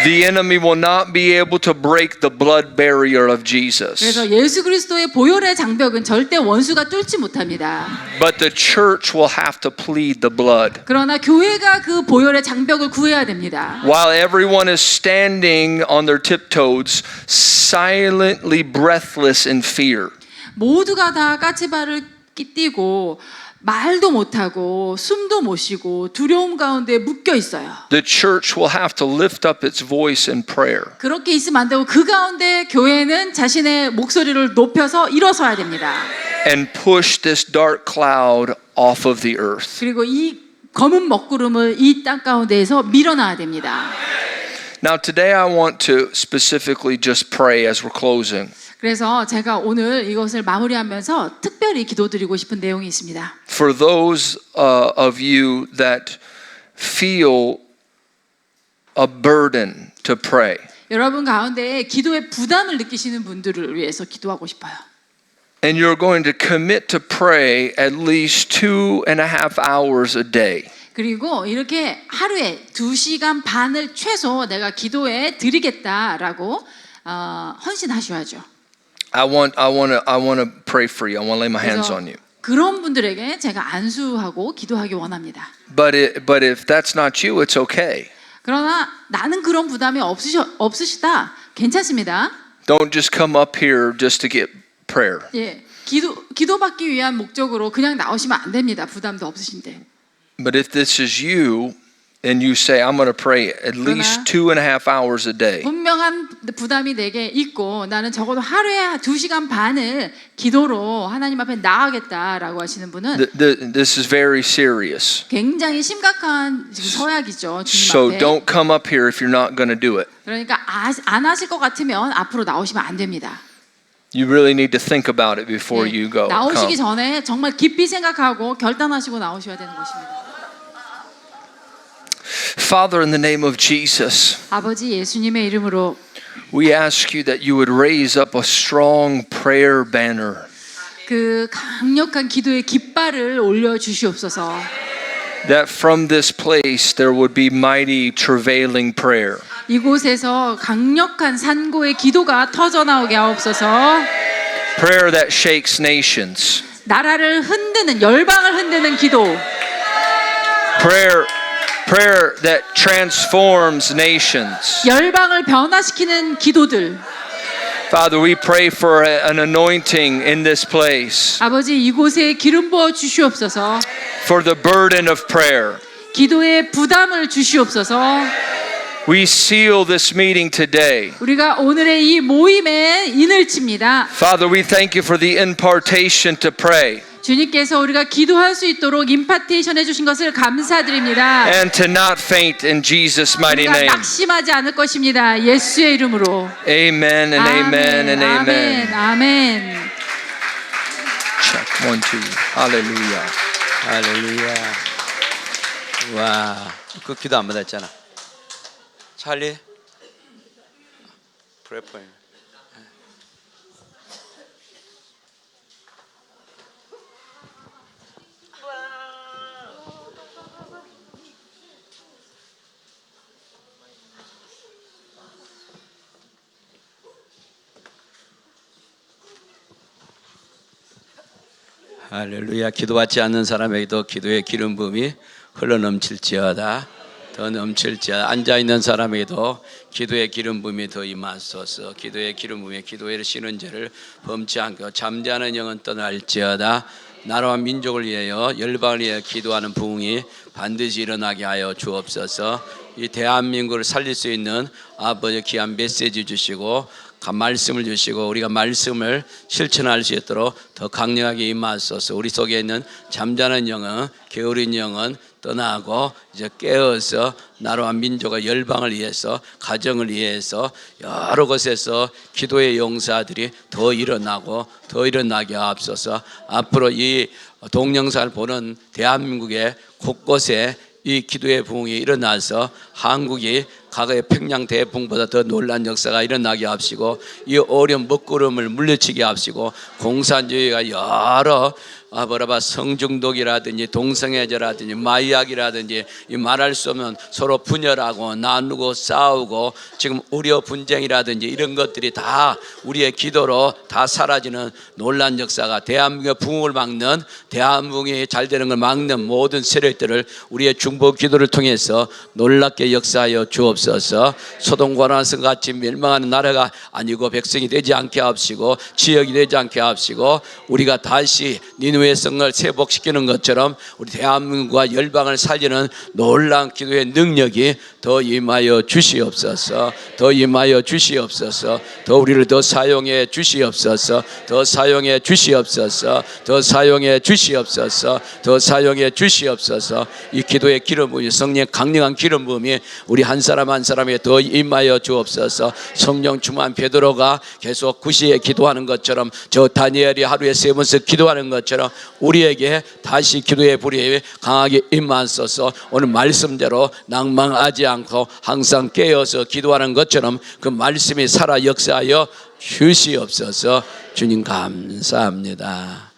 The enemy will not be able to break the blood barrier of Jesus.
그래서 예수 그리스도의 보혈의 장벽은 절대 원수가 뚫지 못합니다.
But the church will have to plead the blood.
그러나 교회가 그 보혈의 장벽을 구해야 됩니다.
While everyone is standing on their tiptoes, silently breathless in fear.
모두가 다 까치발을 띄고 말도 못하고 숨도 못 쉬고 두려움 가운데 묶여 있어요.
The church will have to lift up its voice in prayer.
그렇게 있으면 안 되고 그 가운데 교회는 자신의 목소리를 높여서 일어서야 됩니다.
And push this dark cloud off of the earth.
그리고 이 검은 먹구름을 이 땅 가운데에서 밀어놔야 됩니다.
Now today I want to specifically just pray as we're closing.
그래서 제가 오늘 이것을 마무리하면서 특별히 기도드리고 싶은 내용이 있습니다.
For those of you that feel a burden to pray.
여러분 가운데 기도의 부담을 느끼시는 분들을 위해서 기도하고 싶어요.
And you're going to commit to pray at least 2.5 hours a day.
그리고 이렇게 하루에 2시간 반을 최소 내가 기도에 드리겠다라고 헌신하셔야죠.
I want to pray for you. I want to lay my hands
그래서
on you.
그런 분들에게 제가 안수하고 기도하기 원합니다.
But if that's not you, it's okay.
그러나 나는 그런 부담이 없으시다. 괜찮습니다.
Don't just come up here just to get prayer.
예, 기도받기 위한 목적으로 그냥 나오시면 안 됩니다. 부담도 없으신데.
But if this is you and you say I'm going to pray at least 2.5 hours a day.
분명한 부담이 내게 있고 나는 적어도 하루에 2시간 반을 기도로 하나님 앞에 나아가겠다라고 하시는 분은
This is very serious.
굉장히 심각한 지금 서약이죠. 주님
So
앞에.
don't come up here if you're not going to do it.
그러니까 안 하실 것 같으면 앞으로 나오시면 안 됩니다.
You really need to think about it before you go.
나오시기
Come.
전에 정말 깊이 생각하고 결단하시고 나오셔야 되는 것입니다.
Father, in the name of Jesus,
아버지 예수님의 이름으로
we ask you that you would raise up a strong prayer banner.
그 강력한 기도의 깃발을 올려 주시옵소서.
That from this place there would be mighty travailing prayer.
이곳에서 강력한 산고의 기도가 터져 나오게 하옵소서.
Prayer that shakes nations.
나라를 흔드는 열방을 흔드는 기도.
Prayer that transforms nations.
열방을 변화시키는 기도들.
Father, we pray for an anointing in this place.
아버지 이곳에 기름 부어 주시옵소서.
For the burden of prayer.
기도의 부담을 주시옵소서.
We seal this meeting today.
우리가 오늘의 이 모임에 인을 칩니다.
Father, we thank you for the impartation to pray.
주님께서 우리가 기도할 수 있도록 임파테이션 해주신 것을 감사드립니다.
And to not faint in Jesus' mighty
우리가
name.
낙심하지 않을 것입니다. 예수의 이름으로.
Amen and amen and amen.
아멘.
Check 1, 2. Hallelujah.
할렐루야. 와, 그 기도 안 받았잖아. 찰리, pray for him. 할렐루야. 기도받지 않는 사람에게도 기도의 기름 부음이 흘러넘칠지어다. 더 넘칠지어다. 앉아있는 사람에게도 기도의 기름 부음이 더 임하소서. 기도의 기름 부음에 기도에 쉬는 죄를 범치 않고 잠자는 영은 떠날지어다. 나라와 민족을 위하여 열방을 위하여 기도하는 부흥이 반드시 일어나게 하여 주옵소서. 이 대한민국을 살릴 수 있는 아버지 귀한 메시지 주시고 말씀을 주시고 우리가 말씀을 실천할 수 있도록 더 강력하게 임하소서. 우리 속에 있는 잠자는 영은 게으른 영은 떠나고 이제 깨어서 나라와 민족과 열방을 위해서 가정을 위해서 여러 곳에서 기도의 용사들이 더 일어나고 더 일어나게 하옵소서. 앞으로 이 동영상을 보는 대한민국의 곳곳에 이 기도의 부흥이 일어나서 한국이 과거의 평양 대풍보다 더 놀란 역사가 일어나게 합시고 이 어려운 먹구름을 물리치게 합시고 공산주의가 여러 성중독이라든지 동성애자라든지 마약이라든지 이 말할 수 없는 서로 분열하고 나누고 싸우고 지금 우려 분쟁이라든지 이런 것들이 다 우리의 기도로 다 사라지는 놀란 역사가 대한민국의 부흥을 막는 대한민국이 잘 되는 걸 막는 모든 세력들을 우리의 중보 기도를 통해서 놀랍게 역사하여 주옵소서. 소돔과 고모라 같이 멸망하는 나라가 아니고 백성이 되지 않게 하옵시고 지역이 되지 않게 하옵시고 우리가 다시 니느웨 성을 회복시키는 것처럼 우리 대한민국과 열방을 살리는 놀라운 기도의 능력이 더 임하여 주시옵소서. 더 임하여 주시옵소서. 더 우리를 더 사용해 주시옵소서. 더 사용해 주시옵소서. 더 사용해 주시옵소서. 더 사용해 주시옵소서. 이 기도의 기름 부음이 성령의 강력한 기름 부음이 우리 한 사람 한 사람에게 더 임하여 주옵소서. 성령 충만 베드로가 계속 구시에 기도하는 것처럼 저 다니엘이 하루에 3번씩 기도하는 것처럼 우리에게 다시 기도의 불이 강하게 임하소서. 오늘 말씀대로 낭망하지 않고 항상 깨어서 기도하는 것처럼 그 말씀이 살아 역사하여 주시옵소서. 주님 감사합니다.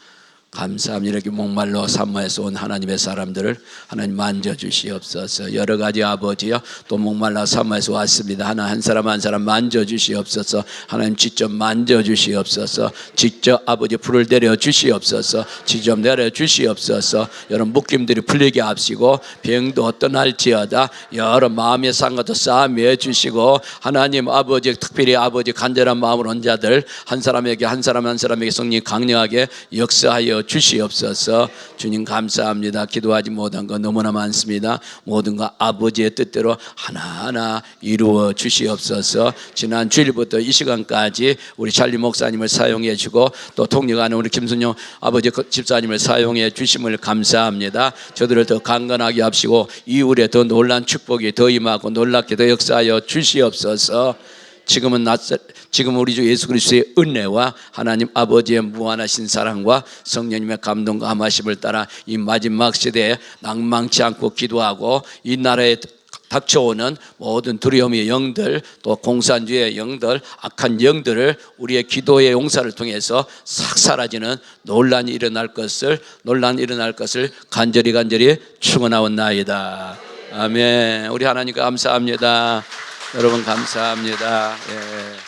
감사합니다. 이렇게 목말로 사모해서 온 하나님의 사람들을 하나님 만져주시옵소서. 여러 가지 아버지요 또 목말라 사모해서 왔습니다. 하나 한 사람 한 사람 만져주시옵소서. 하나님 직접 만져주시옵소서. 직접 아버지 불을 내려주시옵소서. 직접 내려주시옵소서. 여러 묶임들이 풀리게 합시고 병도 떠날지어다. 여러 마음의 상처도 싸매어 주시고 하나님 아버지 특별히 아버지 간절한 마음을 온 자들 한 사람에게 한 사람 한 사람에게 성령 강력하게 역사하여 주시옵소서. 주님 감사합니다. 기도하지 못한 것 너무나 많습니다. 모든 것 아버지의 뜻대로 하나하나 이루어 주시옵소서. 지난 주일부터 이 시간까지 우리 찰리 목사님을 사용해 주고 또 통역하는 우리 김순영 아버지 집사님을 사용해 주심을 감사합니다. 저들을 더 강건하게 합시고 이후에 더 놀란 축복이 더 임하고 놀랍게 더 역사하여 주시옵소서. 지금 우리 주 예수 그리스도의 은혜와 하나님 아버지의 무한하신 사랑과 성령님의 감동과 함하심을 따라 이 마지막 시대에 낭망치 않고 기도하고 이 나라에 닥쳐오는 모든 두려움의 영들 또 공산주의의 영들 악한 영들을 우리의 기도의 용사를 통해서 싹 사라지는 논란이 일어날 것을 간절히 축원하옵나이다. 아멘. 우리 하나님 감사합니다. 여러분 감사합니다. 예.